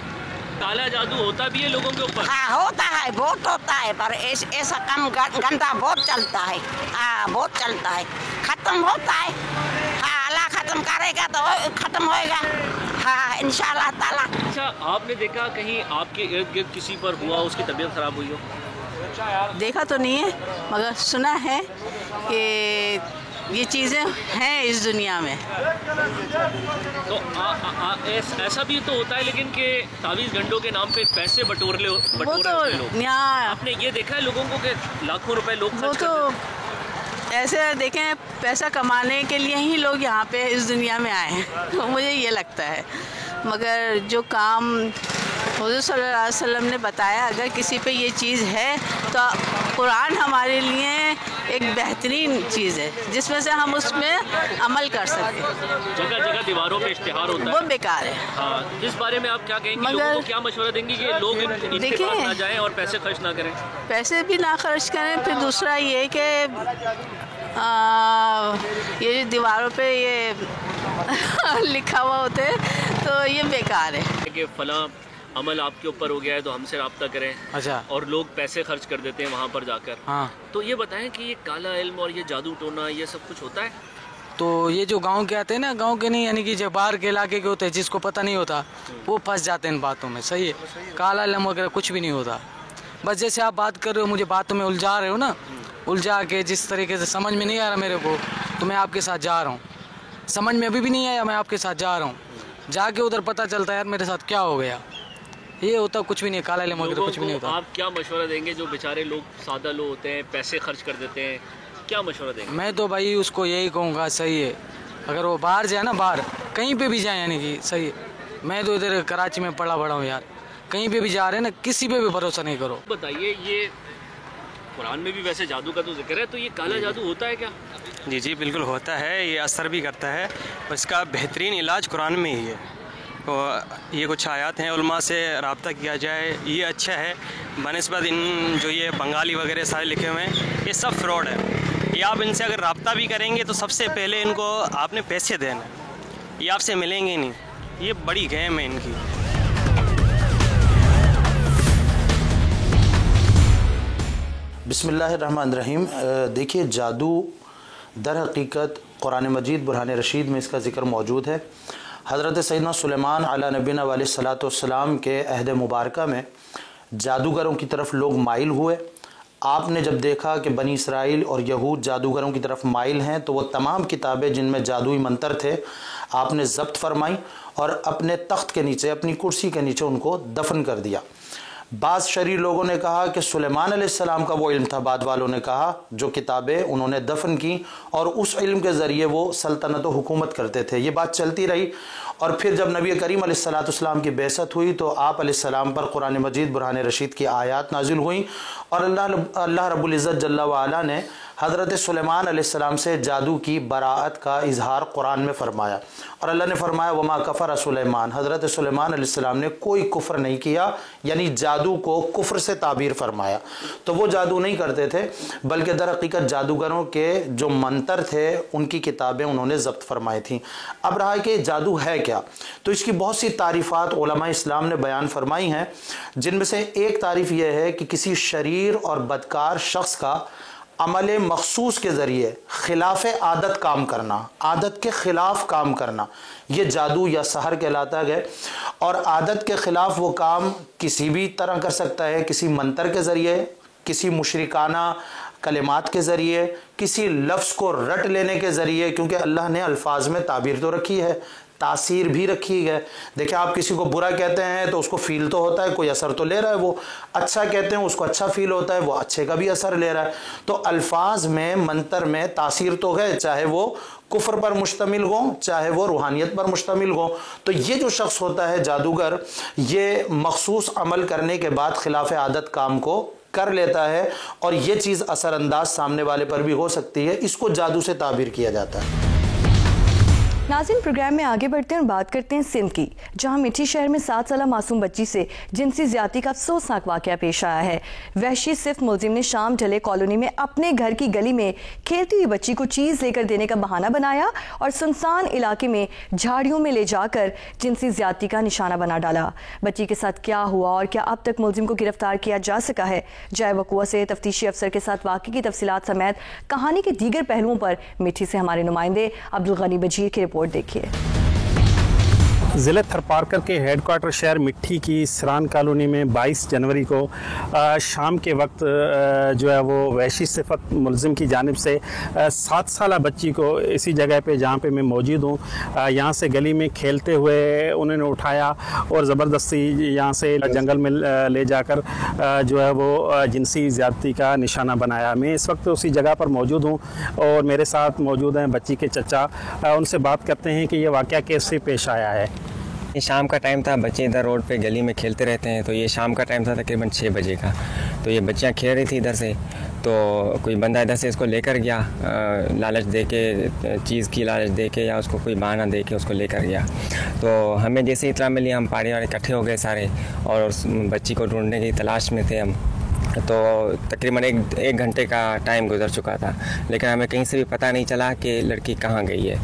[SPEAKER 10] काला जादू होता भी है लोगों के ऊपर?
[SPEAKER 14] हाँ होता है, बहुत होता है, पर ऐसा कम गंदा बहुत चलता है। हाँ बहुत चलता है, खत्म होता है। हाँ अल्लाह खत्म करेगा तो खत्म होएगा, हाँ इंशाल्लाह ताला।
[SPEAKER 10] अच्छा, आपने देखा कहीं आपके इर्द गिर्द किसी पर हुआ, उसकी तबीयत खराब हुई हो?
[SPEAKER 15] देखा तो नहीं है, मगर सुना है कि ये चीज़ें हैं इस दुनिया में।
[SPEAKER 10] तो ऐसा भी तो होता है लेकिन कि तावीज़ गंडों के नाम पे पैसे बटोर ले लोग। आपने ये देखा है लोगों को कि लाखों रुपए लोग खर्च करते हैं?
[SPEAKER 15] ऐसे देखें, पैसा कमाने के लिए ही लोग यहाँ पे इस दुनिया में आए हैं मुझे ये लगता है। मगर जो काम हुज़ूर सल्लल्लाहु अलैहि वसल्लम ने बताया, अगर किसी पे ये चीज़ है तो कुरान हमारे लिए एक बेहतरीन चीज़ है जिसमें से हम उसमें अमल कर सकते हैं।
[SPEAKER 10] जगह जगह दीवारों पे इश्तिहार होता है,
[SPEAKER 15] वो बेकार है।
[SPEAKER 10] हाँ, इस बारे में आप क्या कहेंगे?
[SPEAKER 15] मगर
[SPEAKER 10] लोगों को क्या मशवरा देंगे कि लोग इनके पास ना जाएं और पैसे खर्च ना करें?
[SPEAKER 15] पैसे भी ना खर्च करें। फिर दूसरा ये कि ये जो दीवारों पे ये लिखा हुआ होते तो ये बेकार है
[SPEAKER 10] कि फलां अमल आपके ऊपर हो गया है तो हमसे रब्ता करें।
[SPEAKER 5] अच्छा।
[SPEAKER 10] और लोग पैसे खर्च कर देते हैं वहाँ पर जाकर।
[SPEAKER 5] हाँ।
[SPEAKER 10] तो ये बताएं कि ये काला इल्म और ये जादू टोना ये सब कुछ होता है?
[SPEAKER 5] तो ये जो गांव के आते हैं ना, गांव के नहीं, यानी कि जो बाहर के इलाके के होते हैं जिसको पता नहीं होता वो फंस जाते हैं इन बातों में। सही है, काला इल्म वगैरह कुछ भी नहीं होता। बस जैसे आप बात कर रहे हो, मुझे बातों में उलझा रहे हो ना, उलझा के जिस तरीके से समझ में नहीं आ रहा मेरे को, तो मैं आपके साथ जा रहा हूँ। समझ में अभी भी नहीं आया, मैं आपके साथ जा रहा हूँ, जाके उधर पता चलता है यार मेरे साथ क्या हो गया। ये होता कुछ भी नहीं, काला इल्म वगैरह कुछ भी नहीं होता।
[SPEAKER 10] आप क्या मशवरा देंगे जो बेचारे लोग सादा लोग होते हैं, पैसे खर्च कर देते हैं, क्या मशवरा देंगे?
[SPEAKER 5] मैं तो भाई उसको यही कहूँगा, सही है, अगर वो बाहर जाए ना, बाहर कहीं पे भी जाए, यानी कि सही है। मैं तो इधर कराची में पड़ा हूँ यार, कहीं पे भी जा रहे हैं ना, किसी पे भी भरोसा नहीं करो।
[SPEAKER 10] बताइए, ये कुरान में भी वैसे जादू का तो जिक्र है, तो ये काला जादू होता है क्या?
[SPEAKER 16] जी जी बिल्कुल होता है, ये असर भी करता है। इसका बेहतरीन इलाज कुरान में ही है। तो ये कुछ आयात हैं, उलमा से रब्ता किया जाए, ये अच्छा है बनिस्बत इन जो ये बंगाली वगैरह सारे लिखे हुए हैं, ये सब फ्रॉड है। ये आप इनसे अगर रब्ता भी करेंगे तो सबसे पहले इनको आपने पैसे देना, ये आपसे मिलेंगे नहीं। ये बड़ी गेम है इनकी।
[SPEAKER 17] बिस्मिल्लाहिर्रहमानिर्रहीम। देखिए, जादू दर हकीकत कुरान मजीद बुरहान रशीद में इसका ज़िक्र मौजूद है। हज़रत सैयदना सुलेमान अला नबीना अलैहिस्सलातु वस्सलाम के अहद मुबारक में जादूगरों की तरफ लोग माइल हुए। आपने जब देखा कि बनी इसराइल और यहूद जादूगरों की तरफ माइल हैं, तो वो तमाम किताबें जिनमें जादुई मंत्र थे आपने ज़ब्त फरमाई और अपने तख्त के नीचे, अपनी कुर्सी के नीचे उनको दफन कर दिया। बाज़ शरीर लोगों ने कहा कि सुलेमान अलैहिस्सलाम का वो इल्म था, बाद वालों ने कहा जो किताबें उन्होंने दफन की और उस इल्म के ज़रिए वो सल्तनत व हुकूमत करते थे। ये बात चलती रही और फिर जब नबी करीम अलैहिस्सलाम की बेसत हुई तो आप अलैहिस्सलाम पर कुरान मजीद बुरहान रशीद की आयात नाजिल हुई और अल्लाह रब्बुल इज़्ज़त जल्ला व अला ने हज़रत सुलेमान अलैहिस्सलाम से जादू की बराअत का इजहार कुरान में फ़रमाया और अल्लाह ने फरमाया वमा कफ़र सुलेमान, हज़रत सुलेमान अलैहिस्सलाम ने कोई कुफ्र नहीं किया, यानी जादू को कुफ्र से ताबीर फरमाया। तो वो जादू नहीं करते थे, बल्कि दर हकीकत जादूगरों के जो मंत्र थे उनकी किताबें उन्होंने ज़ब्त फरमाई थी। अब रहा कि जादू है क्या, तो इसकी बहुत सी तारीफ़ात उलमा इस्लाम ने बयान फरमाई हैं, जिनमें से एक तारीफ़ यह है कि किसी शरीर और बदकार शख्स का अमल मखसूस के ज़रिए खिलाफ आदत काम करना, आदत के ख़िलाफ़ काम करना, ये जादू या सहर कहलाता है। और आदत के ख़िलाफ़ वो काम किसी भी तरह कर सकता है, किसी मंत्र के ज़रिए, किसी मुशरिकाना कलिमात के ज़रिए, किसी लफ्ज़ को रट लेने के ज़रिए, क्योंकि अल्लाह ने अल्फाज में ताबीर तो रखी है, तासीर भी रखी है। देखिए, आप किसी को बुरा कहते हैं तो उसको फ़ील तो होता है, कोई असर तो ले रहा है, वो अच्छा कहते हैं उसको अच्छा फ़ील होता है, वो अच्छे का भी असर ले रहा है। तो अल्फाज में, मंतर में तासीर तो है, चाहे वो कुफ्र पर मुश्तमिल हो, चाहे वो रूहानियत पर मुश्तमिल हो। तो ये जो शख्स होता है जादूगर, ये मखसूस अमल करने के बाद खिलाफ आदत काम को कर लेता है और ये चीज़ असरअंदाज सामने वाले पर भी हो सकती है, इसको जादू से ताबीर किया जाता है।
[SPEAKER 1] नाज़रीन, प्रोग्राम में आगे बढ़ते हैं और बात करते हैं सिंध की, जहां मिठी शहर में 7 साला मासूम बच्ची से जिनसी ज्यादती का अफसोसनाक वाक़या पेश आया है। वहशी सिफ्त मुलजिम ने शाम ढले कॉलोनी में अपने घर की गली में खेलती हुई बच्ची को चीज़ लेकर देने का बहाना बनाया और सुनसान इलाके में झाड़ियों में ले जाकर जिनसी ज्यादती का निशाना बना डाला। बच्ची के साथ क्या हुआ और क्या अब तक मुलजिम को गिरफ्तार किया जा सका है? जाए वक़ुआ से तफ्तीशी अफसर के साथ वाक़े की तफसीलात समेत कहानी के दीगर पहलुओं पर मिठी से हमारे नुमाइंदे अब्दुल गनी बजीर की रिपोर्ट देखिए।
[SPEAKER 2] ज़िले थरपारकर के हेडक्वार्टर शहर मिट्टी की सरान कॉलोनी में 22 जनवरी को शाम के वक्त जो है वो वहशी सिफत मुलजिम की जानिब से 7 साला बच्ची को इसी जगह पे जहाँ पे मैं मौजूद हूँ, यहाँ से गली में खेलते हुए उन्होंने उठाया और ज़बरदस्ती यहाँ से जंगल में ले जाकर जो है वो जिनसी ज़्यादती का निशाना बनाया। मैं इस वक्त उसी जगह पर मौजूद हूँ और मेरे साथ मौजूद हैं बच्ची के चचा। उनसे बात करते हैं कि ये वाक़या कैसे पेश आया है।
[SPEAKER 18] ये शाम का टाइम था, बच्चे इधर रोड पे गली में खेलते रहते हैं। तो ये शाम का टाइम था तकरीबन 6 बजे का। तो ये बच्चियाँ खेल रही थी इधर से, तो कोई बंदा इधर से इसको लेकर गया, लालच दे के, चीज़ की लालच दे के या उसको कोई बहाना दे के उसको लेकर गया। तो हमें जैसे इतना मिली, हम पहाड़ी वाले इकट्ठे हो गए सारे और उस बच्ची को ढूंढने की तलाश में थे हम। तो तकरीबन एक घंटे का टाइम गुजर चुका था, लेकिन हमें कहीं से भी पता नहीं चला कि लड़की कहाँ गई है।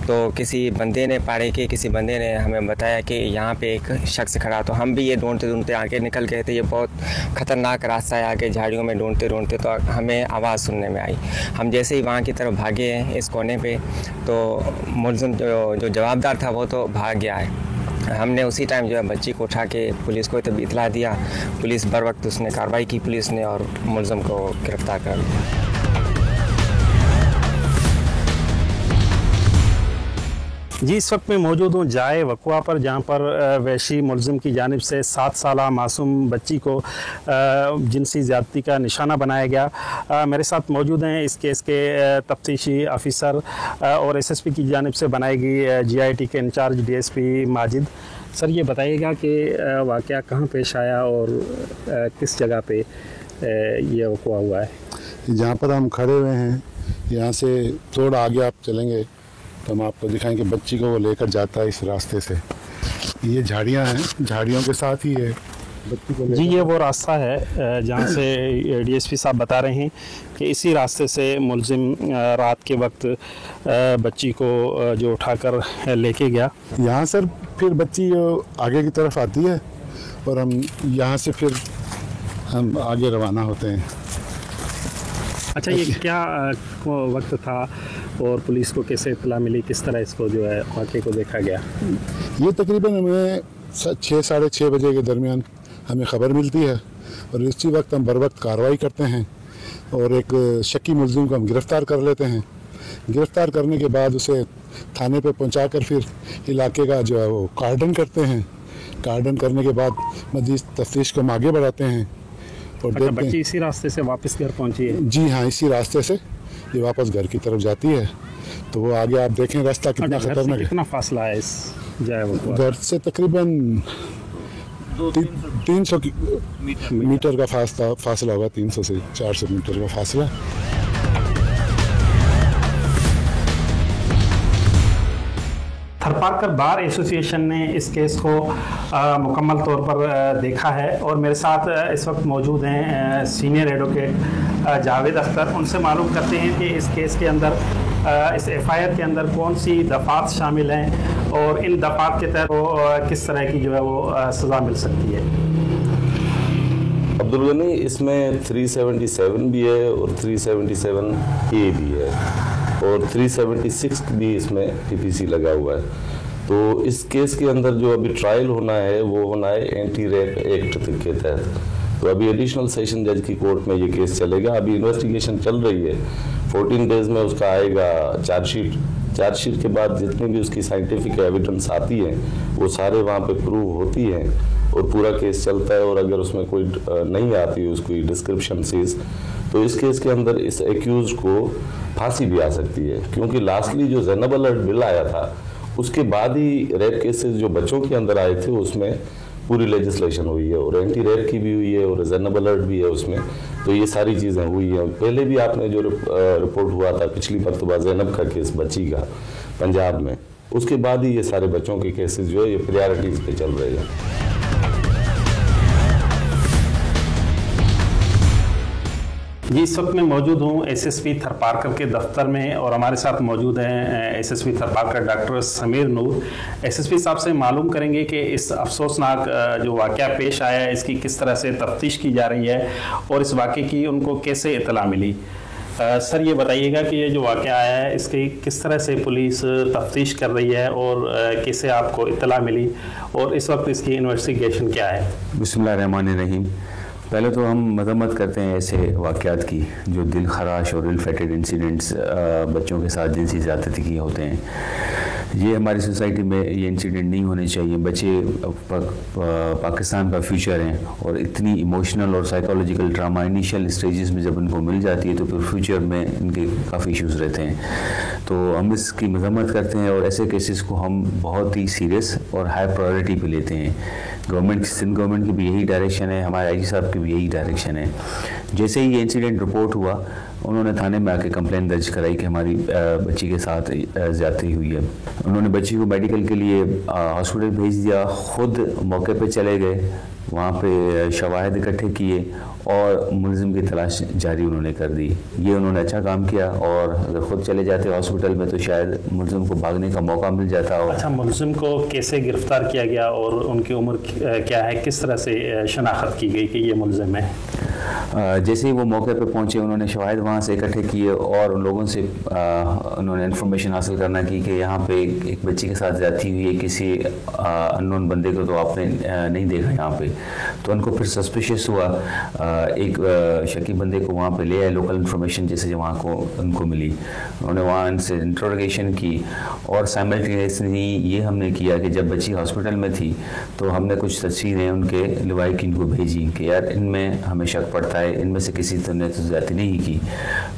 [SPEAKER 18] तो किसी बंदे ने, पाड़े के किसी बंदे ने हमें बताया कि यहाँ पे एक शख्स खड़ा। तो हम भी ये ढूंढते ढूंढते आगे निकल गए थे। ये बहुत ख़तरनाक रास्ता है, आगे झाड़ियों में ढूंढते ढूंढते तो हमें आवाज़ सुनने में आई। हम जैसे ही वहाँ की तरफ भागे हैं इस कोने पे, तो मुलज़िम जो जवाबदार था वो तो भाग गया है। हमने उसी टाइम जो है बच्ची को उठा के पुलिस को तब इतला दिया। पुलिस बर वक्त उसने कार्रवाई की पुलिस ने और मुलज़िम को गिरफ़्तार कर लिया।
[SPEAKER 2] जी, इस वक्त मैं मौजूद हूँ जाए वक़वा पर, जहाँ पर वैशी मुलज़िम की जानिब से 7 साला मासूम बच्ची को जिनसी ज़्यादती का निशाना बनाया गया। मेरे साथ मौजूद हैं इस केस के तफ्तीशी ऑफिसर और एसएसपी की जानिब से बनाई गई जीआईटी के इंचार्ज डीएसपी माजिद। सर, ये बताइएगा कि वाक़या कहाँ पेश आया और किस जगह पे ये वक़वा हुआ है?
[SPEAKER 19] जहाँ पर हम खड़े हुए हैं, यहाँ से थोड़ा आगे आप चलेंगे तो हम आपको दिखाएंगे बच्ची को वो लेकर जाता है इस रास्ते से। ये झाड़ियाँ हैं, झाड़ियों के साथ ही है बच्ची को।
[SPEAKER 2] जी, ये वो रास्ता है जहाँ से डीएसपी साहब बता रहे हैं कि इसी रास्ते से मुलज़िम रात के वक्त बच्ची को जो उठाकर लेके गया।
[SPEAKER 19] यहाँ सर फिर बच्ची आगे की तरफ आती है और हम यहाँ से फिर हम आगे रवाना होते हैं।
[SPEAKER 2] अच्छा, ये क्या वक्त था और पुलिस को कैसे इत्तला मिली, किस तरह इसको जो है वाक़े को देखा गया?
[SPEAKER 19] ये तकरीबन हमें 6 साढ़े 6 बजे के दरमियान हमें ख़बर मिलती है और इसी वक्त हम बर वक्त कार्रवाई करते हैं और एक शक्की मुलज़िम को हम गिरफ़्तार कर लेते हैं। गिरफ़्तार करने के बाद उसे थाने पे पहुंचाकर फिर इलाके का जो है वो कार्डन करते हैं। कार्डन करने के बाद मज़ीद तफ्तीश को हम आगे बढ़ाते हैं और
[SPEAKER 2] अच्छा, बच्ची इसी रास्ते से वापस घर पहुंची है?
[SPEAKER 19] जी हाँ, इसी रास्ते से ये वापस घर की तरफ जाती है। तो वो आगे आप देखें रास्ता कितना खतरनाक है।
[SPEAKER 2] कितना फासला है इस जाए
[SPEAKER 19] घर से? तकरीबन 300 मीटर का फासला होगा, 300 से 400 मीटर का फासला।
[SPEAKER 2] थरपारकर बार एसोसिएशन ने इस केस को मुकम्मल तौर पर देखा है और मेरे साथ इस वक्त मौजूद हैं सीनियर एडवोकेट जावेद अख्तर। उनसे मालूम करते हैं कि इस केस के अंदर, इस एफआईआर के अंदर कौन सी दफ़ात शामिल हैं और इन दफ़ात के तहत वो किस तरह की जो है वो सज़ा मिल सकती है।
[SPEAKER 20] अब्दुल गनी, इसमें 377 भी है और 377A भी है और 376 भी इसमें पीपीसी लगा हुआ है। तो इस केस के अंदर जो अभी ट्रायल होना है वो होना है एंटी रेप एक्ट के तहत। तो अभी एडिशनल सेशन जज की कोर्ट में ये केस चलेगा। अभी इन्वेस्टिगेशन चल रही है, 14 डेज में उसका आएगा चार्जशीट के बाद जितनी भी उसकी साइंटिफिक एविडेंस आती है वो सारे वहाँ पे प्रूव होती हैं और पूरा केस चलता है। और अगर उसमें कोई नहीं आती है उसकी डिस्क्रिप्शन सीज, तो इस केस के अंदर इस एक्यूज को फांसी भी आ सकती है, क्योंकि लास्टली जो ज़ैनब अलर्ट बिल आया था उसके बाद ही रेप केसेस जो बच्चों के अंदर आए थे उसमें पूरी लेजिस्लेशन हुई है और एंटी रेप की भी हुई है और ज़ैनब अलर्ट भी है उसमें। तो ये सारी चीज़ें हुई हैं। पहले भी आपने जो रिपोर्ट हुआ था पिछली मरतबा ज़ैनब का केस बच्ची का पंजाब में, उसके बाद ही ये सारे बच्चों के केसेस जो है ये प्रायोरिटीज़ पे चल रहे हैं।
[SPEAKER 2] जी, इस वक्त मैं मौजूद हूँ एसएसपी थरपारकर के दफ्तर में और हमारे साथ मौजूद हैं एसएसपी थरपारकर डॉक्टर समीर नूर। एसएसपी साहब से मालूम करेंगे कि इस अफसोसनाक जो वाक़या पेश आया है इसकी किस तरह से तफ्तीश की जा रही है और इस वाक़े की उनको कैसे इत्तला मिली। सर, ये बताइएगा कि ये जो वाक़या आया है इसकी किस तरह से पुलिस तफ्तीश कर रही है और कैसे आपको इत्तला मिली और इस वक्त इसकी इन्वेस्टिगेशन क्या है?
[SPEAKER 21] बिस्मिल्लाहिर्रहमानिर्रहीम। पहले तो हम मजम्मत करते हैं ऐसे वाक़यात की जो दिल खराश और इल फेटेड इंसिडेंट्स बच्चों के साथ जिनसी ज़्यादती की होते हैं। ये हमारी सोसाइटी में ये इंसिडेंट नहीं होने चाहिए। बच्चे पाकिस्तान का फ्यूचर हैं और इतनी इमोशनल और साइकोलॉजिकल ट्रामा इनिशियल स्टेजेस में जब इनको मिल जाती है तो फिर फ्यूचर में इनके काफ़ी इश्यूज़ रहते हैं। तो हम इसकी मजम्मत करते हैं और ऐसे केसेस को हम बहुत ही सीरियस और हाई प्रायोरिटी पे लेते हैं। गवर्नमेंट सिंध गवर्नमेंट की भी यही डायरेक्शन है, हमारे आईजी साहब की भी यही डायरेक्शन है। जैसे ही ये इंसिडेंट रिपोर्ट हुआ, उन्होंने थाने में आके कंप्लेंट दर्ज कराई कि हमारी बच्ची के साथ ज़्यादती हुई है। उन्होंने बच्ची को मेडिकल के लिए हॉस्पिटल भेज दिया, ख़ुद मौके पे चले गए, वहाँ पे शवाहिद इकट्ठे किए और मुलजिम की तलाश जारी उन्होंने कर दी। ये उन्होंने अच्छा काम किया, और अगर ख़ुद चले जाते हॉस्पिटल में तो शायद मुलजिम को भागने का मौका मिल जाता। और
[SPEAKER 3] अच्छा, मुलजिम को कैसे गिरफ़्तार किया गया और उनकी उम्र क्या है, किस तरह से शनाख्त की गई कि ये मुलजिम है?
[SPEAKER 21] जैसे ही वो मौके पर पहुंचे, उन्होंने शवाहिद वहाँ से इकट्ठे किए और उन लोगों से उन्होंने इन्फॉर्मेशन हासिल करना की कि यहाँ पे एक बच्ची के साथ ज़्यादती हुई है, किसी अननोन बंदे को तो आपने नहीं देखा यहाँ पे। तो उनको फिर सस्पिशियस हुआ, एक शकी बंदे को वहाँ पे ले आए, लोकल इन्फॉर्मेशन जैसे वहाँ को उनको मिली। उन्होंने वहाँ इनसे इंट्रोगेशन की और साइमल्टेनियसली ये हमने किया कि जब बच्ची हॉस्पिटल में थी तो हमने कुछ तस्वीरें उनके लिवाई की इनको भेजी कि यार इनमें हमें शक पड़ता है, इनमें से किसी ने तो ज़्यादती नहीं की।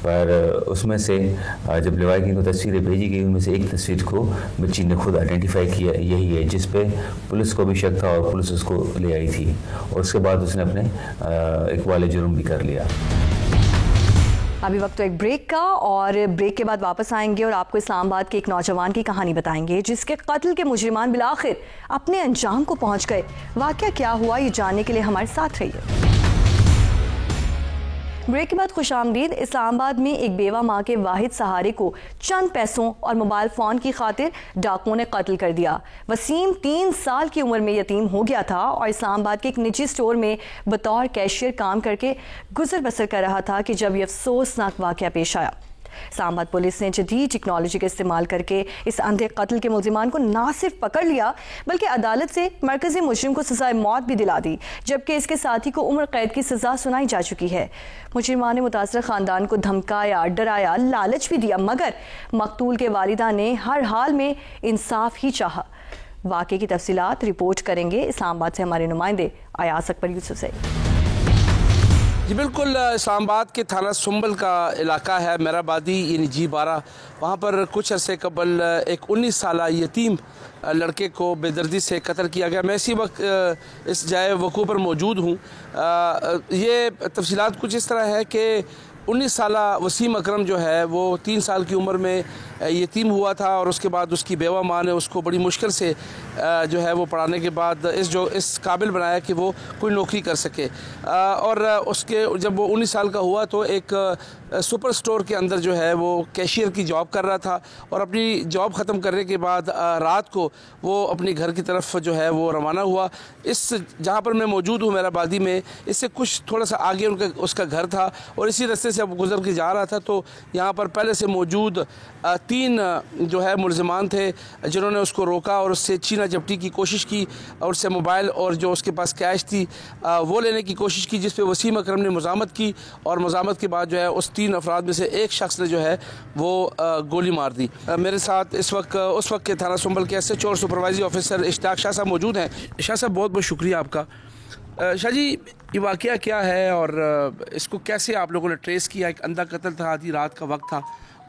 [SPEAKER 21] पर उसमें से जब लिवाई की को तस्वीरें भेजी गई, उनमें से एक तस्वीर को बच्ची ने खुद आइडेंटिफाई किया, यही है, जिस पे पुलिस को भी शक था और पुलिस उसको ले आई थी, और उसके बाद उसने अपने इकबाल जुर्म भी कर लिया।
[SPEAKER 1] अभी वक्त तो एक ब्रेक का, और ब्रेक के बाद वापस आएंगे और आपको इस्लामाबाद के एक नौजवान की कहानी बताएंगे जिसके कत्ल के मुजरिमान बिलाखिर अपने अंजाम को पहुंच गए। वाकया क्या हुआ, ये जानने के लिए हमारे साथ रहिए। ब्रेक के बाद खुशामदीद। इस्लामाबाद में एक बेवा माँ के वाहिद सहारे को चंद पैसों और मोबाइल फ़ोन की खातिर डाकुओं ने कत्ल कर दिया। वसीम 3 साल की उम्र में यतीम हो गया था और इस्लामाबाद के एक निजी स्टोर में बतौर कैशियर काम करके गुजर बसर कर रहा था कि जब यह अफसोसनाक वाक़या पेश आया। इस्लामाबाद पुलिस ने जदीद टेक्नोलॉजी का इस्तेमाल करके इस अंधे कत्ल के मुलजिमान को ना सिर्फ पकड़ लिया बल्कि अदालत से मरकजी मुजरिम को सज़ाए मौत भी दिला दी, जबकि इसके साथी को उम्र कैद की सज़ा सुनाई जा चुकी है। मुजरिमान ने मुतासर ख़ानदान को धमकाया, डराया, लालच भी दिया, मगर मकतूल के वालिदा ने हर हाल में इंसाफ ही चाहा। वाक़े की तफसीलात रिपोर्ट करेंगे इस्लामाबाद से हमारे नुमाइंदे अयाज अकबर यूसुफ से।
[SPEAKER 2] जी बिल्कुल, इस्लामाबाद के थाना सुंबल का इलाका है मेहराबादी यानी G12। वहाँ पर कुछ अरसे कबल एक 19 साल यतीम लड़के को बेदर्दी से कत्ल किया गया। मैं इसी वक्त इस जाए वक़ू पर मौजूद हूँ। ये तफसीलात कुछ इस तरह है कि 19 साल वसीम अकरम जो है वो 3 साल की उम्र में यतीम हुआ था, और उसके बाद उसकी बेवा माँ ने उसको बड़ी मुश्किल से जो है वो पढ़ाने के बाद इस काबिल बनाया कि वो कोई नौकरी कर सके। और उसके जब वो 19 साल का हुआ तो एक सुपर स्टोर के अंदर जो है वो कैशियर की जॉब कर रहा था, और अपनी जॉब ख़त्म करने के बाद रात को वो अपने घर की तरफ जो है वो रवाना हुआ। इस जहाँ पर मैं मौजूद हूँ मेहराबादी में, इससे कुछ थोड़ा सा आगे उसका घर था, और इसी रास्ते से अब गुजर के जा रहा था तो यहाँ पर पहले से मौजूद 3 जो है मुलजिमान थे जिन्होंने उसको रोका और उससे छीना झपटी की कोशिश की, और उससे मोबाइल और जो उसके पास कैश थी वो लेने की कोशिश की, जिस पे वसीम अकरम ने मज़ामत की, और मज़ामत के बाद जो है उस 3 अफराद में से एक शख्स ने जो है वो गोली मार दी। मेरे साथ इस वक्त उस वक्त के थाना सुंबल के SHO और सुपरवाइजिंग ऑफिसर इश्ताक शाह साहब मौजूद हैं। शाह साहब, बहुत बहुत शुक्रिया आपका। शाह जी, ये वाक़या क्या है और इसको कैसे आप लोगों ने ट्रेस किया? एक अंधा कत्ल था, आधी रात का वक्त था,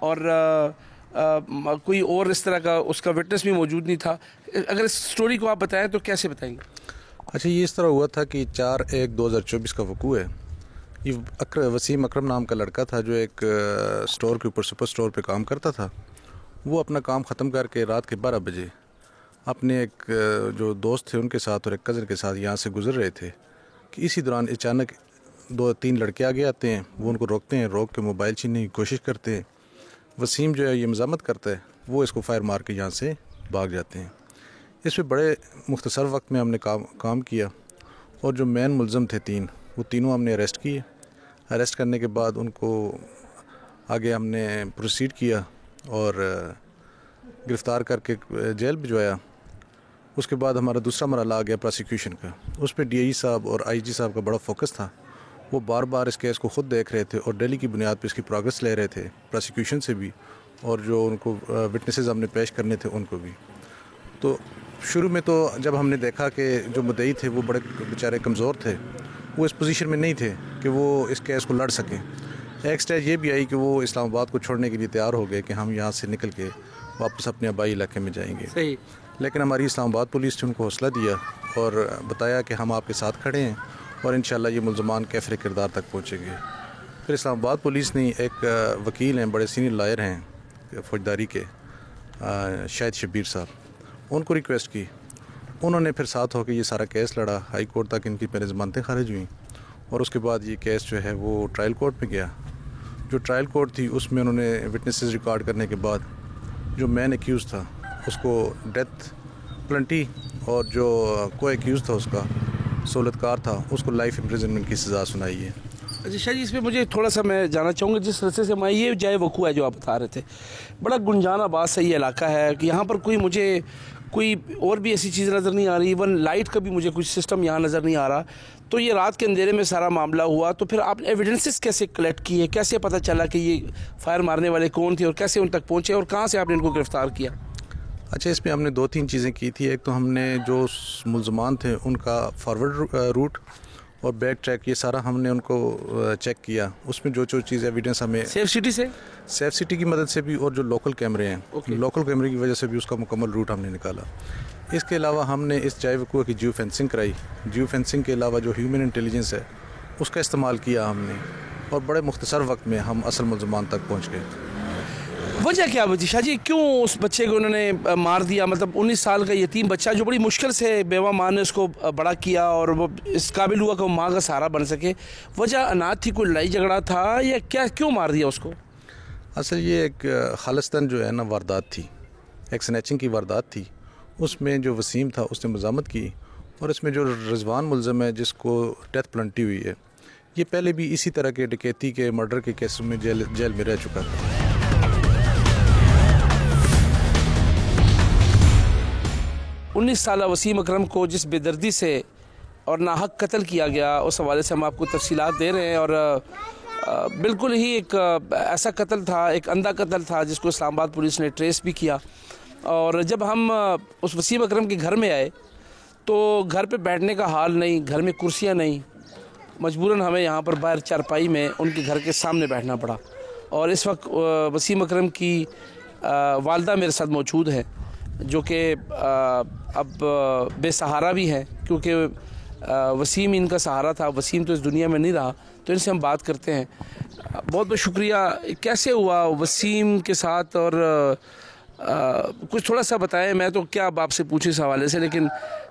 [SPEAKER 2] और कोई और इस तरह का उसका विटनेस भी मौजूद नहीं था। अगर इस स्टोरी को आप बताएं तो कैसे बताएंगे?
[SPEAKER 22] अच्छा, ये इस तरह हुआ था कि 4/1/2024 का वकू है। ये वसीम अकरम नाम का लड़का था जो एक स्टोर के ऊपर सुपर स्टोर पे काम करता था। वो अपना काम ख़त्म करके रात के 12 बजे अपने एक जो दोस्त थे उनके साथ और एक कज़न के साथ यहाँ से गुजर रहे थे कि इसी दौरान अचानक 2-3 लड़के आगे आते हैं। वो उनको रोकते हैं, रोक के मोबाइल छीनने की कोशिश करते हैं। वसीम जो है ये मज़ामत करता है, वो इसको फायर मार के यहाँ से भाग जाते हैं। इस पर बड़े मुख्तसर वक्त में हमने काम किया, और जो मेन मुलज़म थे 3, वो तीनों हमने अरेस्ट किए। अरेस्ट करने के बाद उनको आगे हमने प्रोसीड किया और गिरफ़्तार करके जेल भिजवाया। उसके बाद हमारा दूसरा मरहला आ गया प्रोसिक्यूशन का। उस पर DI साहब और IG साहब का बड़ा फोकस था। वो बार बार इस केस को ख़ुद देख रहे थे और डेली की बुनियाद पर इसकी प्रोग्रेस ले रहे थे, प्रोसिक्यूशन से भी, और जो उनको विटनेसेस हमने पेश करने थे उनको भी। तो शुरू में तो जब हमने देखा कि जो मुद्दई थे वो बड़े बेचारे कमज़ोर थे, वो इस पोजीशन में नहीं थे कि वो इस केस को लड़ सकें। एक स्टेज ये भी आई कि वो इस्लामाबाद को छोड़ने के लिए तैयार हो गए कि हम यहाँ से निकल के वापस अपने आबाई इलाके में जाएंगे।
[SPEAKER 2] सही।
[SPEAKER 22] लेकिन हमारी इस्लामाबाद पुलिस ने उनको हौसला दिया और बताया कि हम आपके साथ खड़े हैं और इंशाल्लाह ये मुल्ज़मान कैफ़र किरदार तक पहुँचेंगे। फिर इस्लामाबाद पुलिस ने एक वकील हैं, बड़े सीनियर लॉयर हैं फौजदारी के, शाहिद शब्बीर साहब, उनको रिक्वेस्ट की। उन्होंने फिर साथ होकर ये सारा केस लड़ा, हाई कोर्ट तक इनकी पहले ज़मानतें खारिज हुई और उसके बाद ये केस जो है वो ट्रायल कोर्ट में गया। जो ट्रायल कोर्ट थी उसमें उन्होंने विटनेसेस रिकॉर्ड करने के बाद जो मैन एक्यूज़ था उसको डेथ पेनल्टी और जो को एक्यूज़ था उसका सहूलतकार था उसको लाइफ इम्प्रिजनमेंट की सज़ा सुनाई है।
[SPEAKER 2] अच्छा शाह जी, इसमें मुझे थोड़ा सा मैं जानना चाहूँगा, जिस रस्ते से मैं ये जाए वकूआ है जो आप बता रहे थे, बड़ा गुंजान आबाद से ये इलाका है कि यहाँ पर कोई और भी ऐसी चीज़ नज़र नहीं आ रही, इवन लाइट का भी मुझे कुछ सिस्टम यहाँ नज़र नहीं आ रहा। तो ये रात के अंधेरे में सारा मामला हुआ, तो फिर आपने एविडेंसेस कैसे कलेक्ट किए, कैसे पता चला कि ये फायर मारने वाले कौन थे और कैसे उन तक पहुँचे और कहाँ से आपने इनको गिरफ़्तार किया?
[SPEAKER 22] अच्छा, इसमें हमने 2-3 चीज़ें की थी। एक तो हमने जो मुल्ज़मान थे उनका फॉरवर्ड रूट और बैक ट्रैक, ये सारा हमने उनको चेक किया। उसमें जो चीज़ एविडेंस हमें
[SPEAKER 2] सेफ सिटी
[SPEAKER 22] की मदद से भी और जो लोकल कैमरे हैं लोकल कैमरे की वजह से भी उसका मुकम्मल रूट हमने निकाला। इसके अलावा हमने इस जाए वकूआ की जियो फेंसिंग कराई। जियो फेंसिंग के अलावा जो ह्यूमन इंटेलिजेंस है उसका इस्तेमाल किया हमने और बड़े मुख्तसर वक्त में हम असल मुल्ज़मान तक पहुँच गए।
[SPEAKER 2] वजह क्या बची शाह जी, क्यों उस बच्चे को उन्होंने मार दिया? मतलब 19 साल का यतीम बच्चा जो बड़ी मुश्किल से बेवा माँ ने उसको बड़ा किया और वो इस काबिल हुआ कि वो माँ का सहारा बन सके। वजह अनाथ थी, कोई लड़ाई झगड़ा था या क्या, क्यों मार दिया उसको?
[SPEAKER 22] असल ये एक खालिस्तान जो है ना वारदात थी, एक स्नैचिंग की वारदात थी। उसमें जो वसीम था उसने मज़ामत की और इसमें जो रिजवान मुल्ज़म है जिसको डेथ पेनल्टी हुई है, ये पहले भी इसी तरह के डकैती के मर्डर के केस में जेल में रह चुका था।
[SPEAKER 2] 19 साल वसीम अकरम को जिस बेदर्दी से और नाहक कत्ल किया गया, उस हवाले से हम आपको तफसीलात दे रहे हैं। और बिल्कुल ही एक ऐसा कत्ल था, एक अंधा कत्ल था जिसको इस्लामाबाद पुलिस ने ट्रेस भी किया। और जब हम उस वसीम अकरम के घर में आए तो घर पे बैठने का हाल नहीं, घर में कुर्सियाँ नहीं, मजबूरन हमें यहाँ पर बाहर चारपाई में उनके घर के सामने बैठना पड़ा। और इस वक्त वसीम अकरम की वालदा मेरे साथ मौजूद है जो कि अब बेसहारा भी है, क्योंकि वसीम इनका सहारा था। वसीम तो इस दुनिया में नहीं रहा, तो इनसे हम बात करते हैं। बहुत बहुत शुक्रिया। कैसे हुआ वसीम के साथ और कुछ थोड़ा सा बताएं। मैं तो क्या अब आपसे पूछे इस हवाले से, लेकिन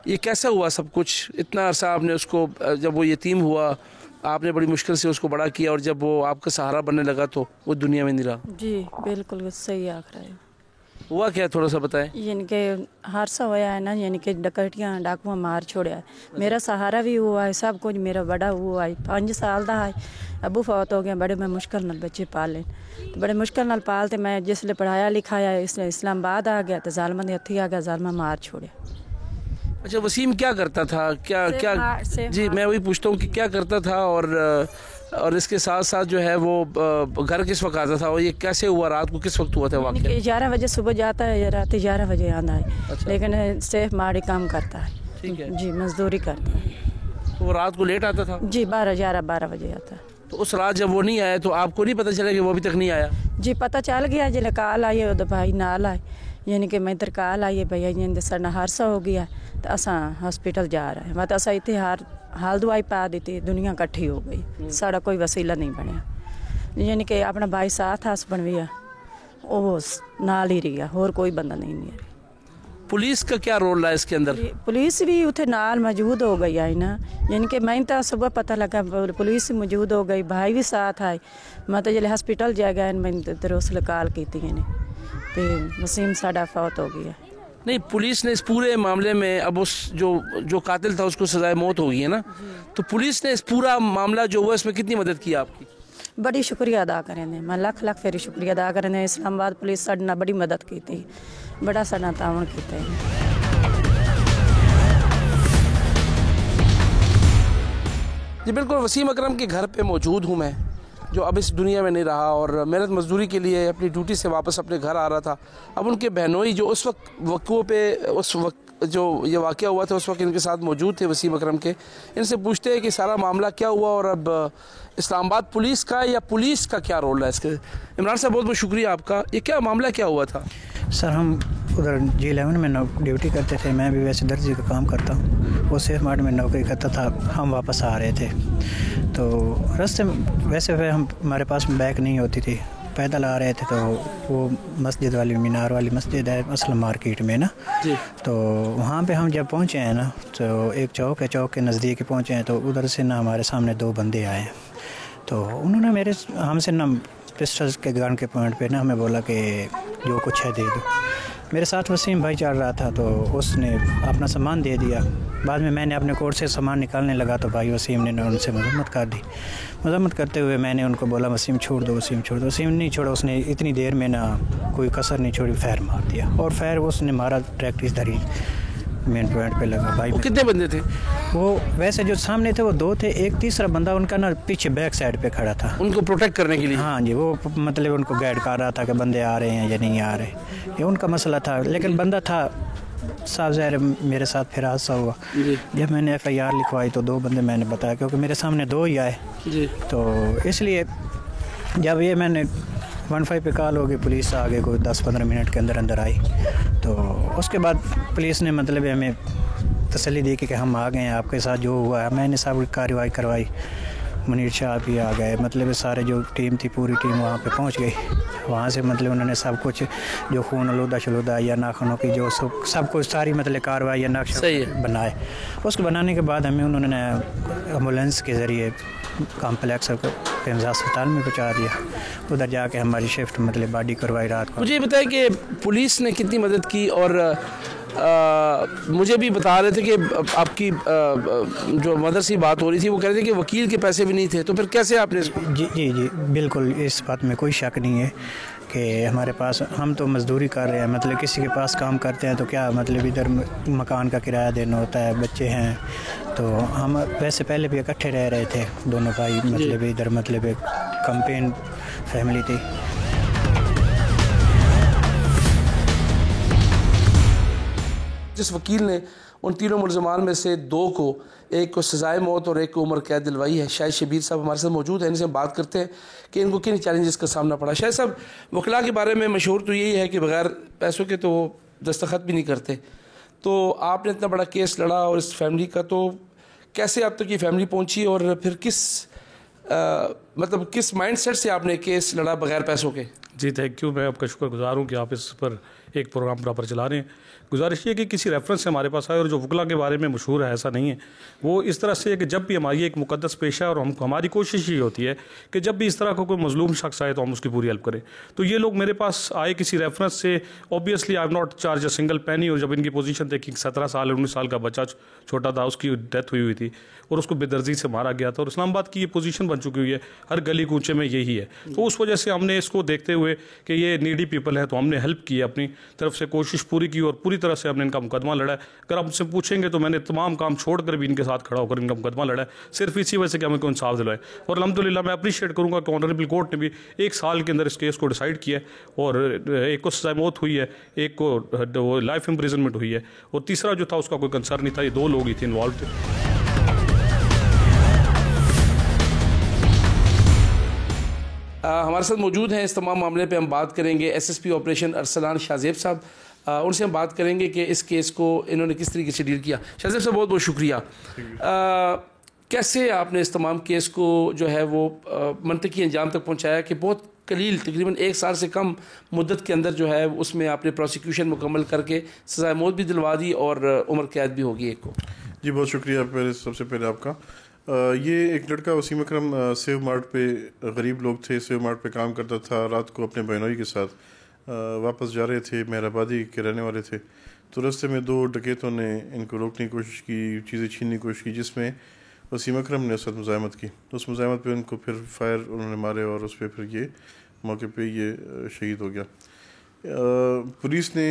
[SPEAKER 2] ये कैसा हुआ सब कुछ? इतना अरसा आपने उसको, जब वो यतीम हुआ आपने बड़ी मुश्किल से उसको बड़ा किया और जब वो आपका सहारा बनने लगा तो वो दुनिया में नहीं रहा।
[SPEAKER 4] जी बिल्कुल सही आख रहे हैं।
[SPEAKER 2] हुआ क्या, थोड़ा सा बताएं।
[SPEAKER 4] यानी कि हादसा होया है ना, यानी कि डकैतियाँ डाकुआ मार छोड़ा है। मेरा सहारा भी हुआ है, सब कुछ मेरा बड़ा हुआ है। 5 साल का है, अबू फौत हो गया, बड़े मैं मुश्किल नाल बच्चे पाले, तो बड़े मुश्किल नाल पालते। मैं जिसले पढ़ाया लिखाया इस्लामाबाद आ गया तो जालमा के हथी आ गया, जालमा मार छोड़े।
[SPEAKER 2] अच्छा, वसीम क्या करता था? क्या जी मैं वही पूछता हूँ कि क्या करता था और इसके साथ साथ जो है वो घर किस वक्त आता था और ये कैसे हुआ, रात को किस वक्त हुआ था वाक़या?
[SPEAKER 4] 11 बजे सुबह जाता है, रात 11 बजे आना है। अच्छा। लेकिन सेफ माड़ी काम करता है।
[SPEAKER 2] ठीक है
[SPEAKER 4] जी, मजदूरी करता है।
[SPEAKER 2] तो वो रात को लेट आता था?
[SPEAKER 4] जी 12 बजे आता है।
[SPEAKER 2] तो उस रात जब वो नहीं आया तो आपको नहीं पता चला कि वो अभी तक नहीं आया?
[SPEAKER 4] जी पता चल गया, जिले काल आई है भाई नाल आए, यानी कि मैं इधर काल आई है भैया साढ़ा हादसा हो गया तो असा हॉस्पिटल जा रहे हैं। मतलब असा इतने हाल दवाई पा दी थी, दुनिया इकट्ठी हो गई, साड़ा कोई वसीला नहीं बनया। यानी कि अपना भाई साथ हस बन गया, वो नाल ही रहा, होर कोई बंदा नहीं है।
[SPEAKER 2] पुलिस का क्या रोल रहा है इसके अंदर?
[SPEAKER 4] पुलिस भी उथे नाल मौजूद हो गई है ना, यानी कि मैं तो सुबह पता लगा पुलिस मौजूद हो गई, भाई भी साथ आए। मतलब जल्द हॉस्पिटल जा गए, मैं इधर उसले कॉल की तो वसीम साड़ा फौत हो गया।
[SPEAKER 2] नहीं, पुलिस ने इस पूरे मामले में अब उस जो कातिल था उसको सजाए मौत हो गई है ना, तो पुलिस ने इस पूरा मामला जो हुआ इसमें कितनी मदद की आपकी?
[SPEAKER 4] बड़ी शुक्रिया अदा करें, मैं लख फेरी शुक्रिया अदा करें। इस्लामाबाद पुलिस साढ़े बड़ी मदद की थी, बड़ा साढ़ा तावन किया।
[SPEAKER 2] जी बिल्कुल, वसीम अकरम के घर पे मौजूद हूँ मैं, जो अब इस दुनिया में नहीं रहा और मेहनत मजदूरी के लिए अपनी ड्यूटी से वापस अपने घर आ रहा था। अब उनके बहनोई जो उस वक्त वक़्क़ों पे उस वक्त जो ये वाक़या हुआ था उस वक्त इनके साथ मौजूद थे वसीम अकरम के, इनसे पूछते हैं कि सारा मामला क्या हुआ और अब इस्लामाबाद पुलिस का या पुलिस का क्या रोल है इसके। इमरान साहब बहुत बहुत शुक्रिया आपका। ये क्या मामला क्या हुआ था?
[SPEAKER 7] सर हम उधर G11 में ड्यूटी करते थे, मैं भी वैसे दर्जी का काम करता हूँ, वो सेफ मार्ट में नौकरी करता था। हम वापस आ रहे थे तो रास्ते में वैसे हमारे पास बैग नहीं होती थी, पैदल आ रहे थे तो वो मस्जिद वाली मीनार वाली मस्जिद है असलम मार्केट में ना जी। तो वहाँ पे हम जब पहुँचे हैं ना तो एक चौक है, चौक के नज़दीक पहुँचे हैं तो उधर से ना हमारे सामने दो बंदे आए हैं। तो उन्होंने हमसे ना पिस्टल के गन के पॉइंट पे ना हमें बोला कि जो कुछ है दे दो। मेरे साथ वसीम भाई चल रहा था तो उसने अपना सामान दे दिया। बाद में मैंने अपने कोट से सामान निकालने लगा तो भाई वसीम ने उनसे मजम्मत कर दी। मजम्मत करते हुए मैंने उनको बोला वसीम छोड़ दो, वसीम छोड़ दो। वसीम नहीं छोड़ा, उसने इतनी देर में ना कोई कसर नहीं छोड़ी, फायर मार दिया और फायर उसने मारा डायरेक्ट इस धरी मेन पॉइंट पे लगा। भाई
[SPEAKER 2] वो कितने बंदे थे?
[SPEAKER 7] वो वैसे जो सामने थे वो दो थे, एक तीसरा बंदा उनका ना पीछे बैक साइड पे खड़ा था
[SPEAKER 2] उनको प्रोटेक्ट करने के लिए।
[SPEAKER 7] हाँ जी, वो मतलब उनको गाइड कर रहा था कि बंदे आ रहे हैं या नहीं आ रहे, ये उनका मसला था। लेकिन बंदा था साफ ज़ाहिर मेरे साथ फिर हादसा हुआ। जब मैंने FIR लिखवाई तो दो बंदे मैंने बताया क्योंकि मेरे सामने दो ही आए जी। तो इसलिए जब ये मैंने 15 पे कॉल हो गई, पुलिस आगे कोई 10-15 मिनट के अंदर आई। तो उसके बाद पुलिस ने मतलब हमें तसल्ली दी कि हम आ गए हैं, आपके साथ जो हुआ है। मैंने सब कार्रवाई करवाई, मुनीर शाह भी आ गए, मतलब सारे जो टीम थी पूरी टीम वहाँ पे पहुँच गई। वहाँ से मतलब उन्होंने सब कुछ जो खून आलूदा शलूदा या नाखूनों की जो सब कुछ सारी मतलब कार्रवाई या नक्शा बनाए। उसको बनाने के बाद हमें उन्होंने एम्बुलेंस के ज़रिए कॉम्प्लेक्स को फेमस अस्पताल में पहुँचा दिया। उधर जाके हमारी शिफ्ट मतलब बॉडी करवाई रात को।
[SPEAKER 2] मुझे बताया कि पुलिस ने कितनी मदद की और मुझे भी बता रहे थे कि आपकी जो मदर से बात हो रही थी वो कह रहे थे कि वकील के पैसे भी नहीं थे, तो फिर कैसे आपने?
[SPEAKER 7] जी बिल्कुल, इस बात में कोई शक नहीं है कि हमारे पास, हम तो मज़दूरी कर रहे हैं, मतलब किसी के पास काम करते हैं तो क्या मतलब इधर मकान का किराया देना होता है, बच्चे हैं तो हम वैसे पहले भी इकट्ठे रह रहे थे दोनों भाई, मतलब इधर मतलब एक कंपेन फैमिली थी।
[SPEAKER 2] जिस वकील ने उन तीनों मुलजमान में से दो को, एक को सजाए मौत और एक को उम्र कैद दिलवाई है, शाहिद शबीर साहब हमारे साथ मौजूद हैं। इनसे हम बात करते हैं कि इनको किन चैलेंजेस का सामना पड़ा। शाहिद साहब, वकला के बारे में मशहूर तो यही है कि बगैर पैसों के तो वो दस्तखत भी नहीं करते, तो आपने इतना बड़ा केस लड़ा और इस फैमिली का, तो कैसे अब तक ये फैमिली पहुँची और फिर मतलब किस माइंड सेट से आपने केस लड़ा बगैर पैसों के?
[SPEAKER 3] जी थैंक यू, मैं आपका शुक्रगुजार हूँ कि आप इस पर एक प्रोग्राम बराबर चला रहे हैं। गुजारिश ये कि किसी रेफरेंस से हमारे पास आए, और जो वकला के बारे में मशहूर है ऐसा नहीं है, वो इस तरह से है कि जब भी हमारी एक मुकद्दस पेशा है और हमारी कोशिश ये होती है कि जब भी इस तरह का कोई मजलूम शख्स आए तो हम उसकी पूरी हेल्प करें। तो ये लोग मेरे पास आए किसी रेफरेंस से, obviously I have not charge a single penny, और जब इनकी पोजीशन थी कि 17 साल 19 साल का बच्चा छोटा था, उसकी डेथ हुई थी और उसको बेदर्जी से मारा गया था, और इस्लामाबाद की ये पोजीशन बन चुकी हुई है, हर गली कूचे में यही है। तो उस वजह से हमने इसको देखते हुए कि ये नीडी पीपल है तो हमने हेल्प की, अपनी तरफ से कोशिश पूरी की और पूरी तरह से हमने इनका मुकदमा लड़ा है। अगर आप मुझसे पूछेंगे तो मैंने तमाम काम छोड़कर भी इनके साथ खड़ा होकर इनका मुकदमा लड़ा है, सिर्फ इसी वजह से कि हमें कोई इंसाफ दिलाए। और अल्हम्दुलिल्लाह मैं अप्रिशिएट करूँगा कि ऑनरेबल कोर्ट ने भी 1 साल के अंदर इस केस को डिसाइड किया, और एक को सज़ाए मौत हुई है, एक को लाइफ इम्प्रिजनमेंट हुई है, और तीसरा जो था उसका कोई कंसर्न नहीं था। ये 2 लोग ही थे इन्वॉल्व थे। हमारे साथ मौजूद हैं इस तमाम मामले पे हम बात करेंगे SSP ऑपरेशन अरसलान शाहजेब साहब, उनसे हम बात करेंगे कि इस केस को इन्होंने किस तरीके से डील किया। शाहजेब साहब बहुत बहुत शुक्रिया। कैसे आपने इस तमाम केस को जो है वो मंतकी अंजाम तक पहुँचाया कि बहुत कलील तकरीबन 1 साल से कम मुद्दत के अंदर जो है उसमें आपने प्रोसिक्यूशन मुकम्मल करके सज़ाए मौत भी दिलवा दी और उम्र कैद भी होगी एक को?
[SPEAKER 8] जी बहुत शुक्रिया सबसे पहले आपका। ये एक लड़का वसीम अकरम सेव मार्ट पे, गरीब लोग थे, सेव मार्ट पे काम करता था, रात को अपने बहनोई के साथ वापस जा रहे थे, मेहराबादी के रहने वाले थे, तो रास्ते में 2 डकैतों ने इनको रोकने की कोशिश की, चीज़ें छीनने की कोशिश की, जिसमें वसीम अकरम ने उसके साथ मुज़ाहमत की। उस मुज़ाहमत पे उनको फिर फायर उन्होंने मारे और उस पर फिर ये मौके पे ये शहीद हो गया। पुलिस ने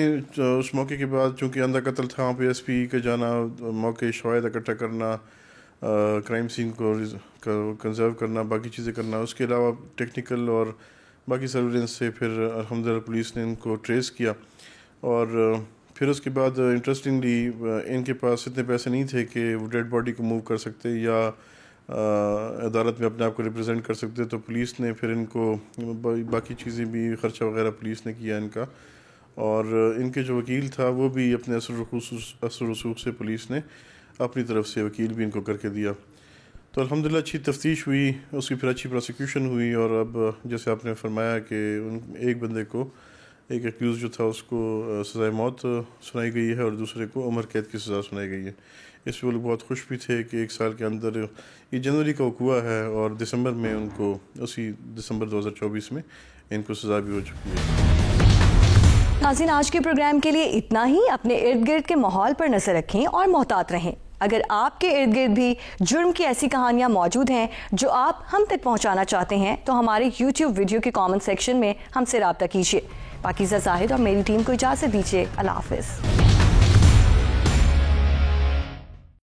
[SPEAKER 8] उस मौके के बाद चूँकि अंधा कत्ल था, वहाँ पे SP का जाना, मौके शवाहिद इकट्ठा करना, क्राइम सीन को कंजर्व करना, बाकी चीज़ें करना, उसके अलावा टेक्निकल और बाकी सर्विलेंस से फिर अल्हम्दुलिल्लाह पुलिस ने इनको ट्रेस किया। और फिर उसके बाद इंटरेस्टिंगली इनके पास इतने पैसे नहीं थे कि वो डेड बॉडी को मूव कर सकते या अदालत में अपने आप को रिप्रेजेंट कर सकते, तो पुलिस ने फिर इनको बाकी चीज़ें भी ख़र्चा वगैरह पुलिस ने किया इनका, और इनके जो वकील था वो भी अपने असर रसूख से पुलिस ने अपनी तरफ से वकील भी इनको करके दिया। तो अल्हम्दुलिल्लाह अच्छी तफ्तीश हुई, उसकी फिर अच्छी प्रोसिक्यूशन हुई और अब जैसे आपने फरमाया कि एक बंदे को, एक एक्यूज़ जो था उसको सज़ाए मौत सुनाई गई है और दूसरे को उम्र कैद की सज़ा सुनाई गई है। इस पर वो लोग बहुत खुश भी थे कि 1 साल के अंदर, ये जनवरी का हुआ है और दिसंबर में उनको, उसी दिसंबर 2024 में इनको सज़ा भी हो चुकी है।
[SPEAKER 1] नाज़रीन, आज के प्रोग्राम के लिए इतना ही। अपने इर्द गिर्द के माहौल पर नजर रखें और मोहतात रहें। अगर आपके इर्द गिर्द भी जुर्म की ऐसी कहानियां मौजूद हैं जो आप हम तक पहुंचाना चाहते हैं तो हमारे YouTube वीडियो के कमेंट सेक्शन में हमसे राब्ता कीजिए। पाकीज़ा ज़ाहिद और मेरी टीम को इजाज़त दीजिए। अल्लाह हाफ़िज़।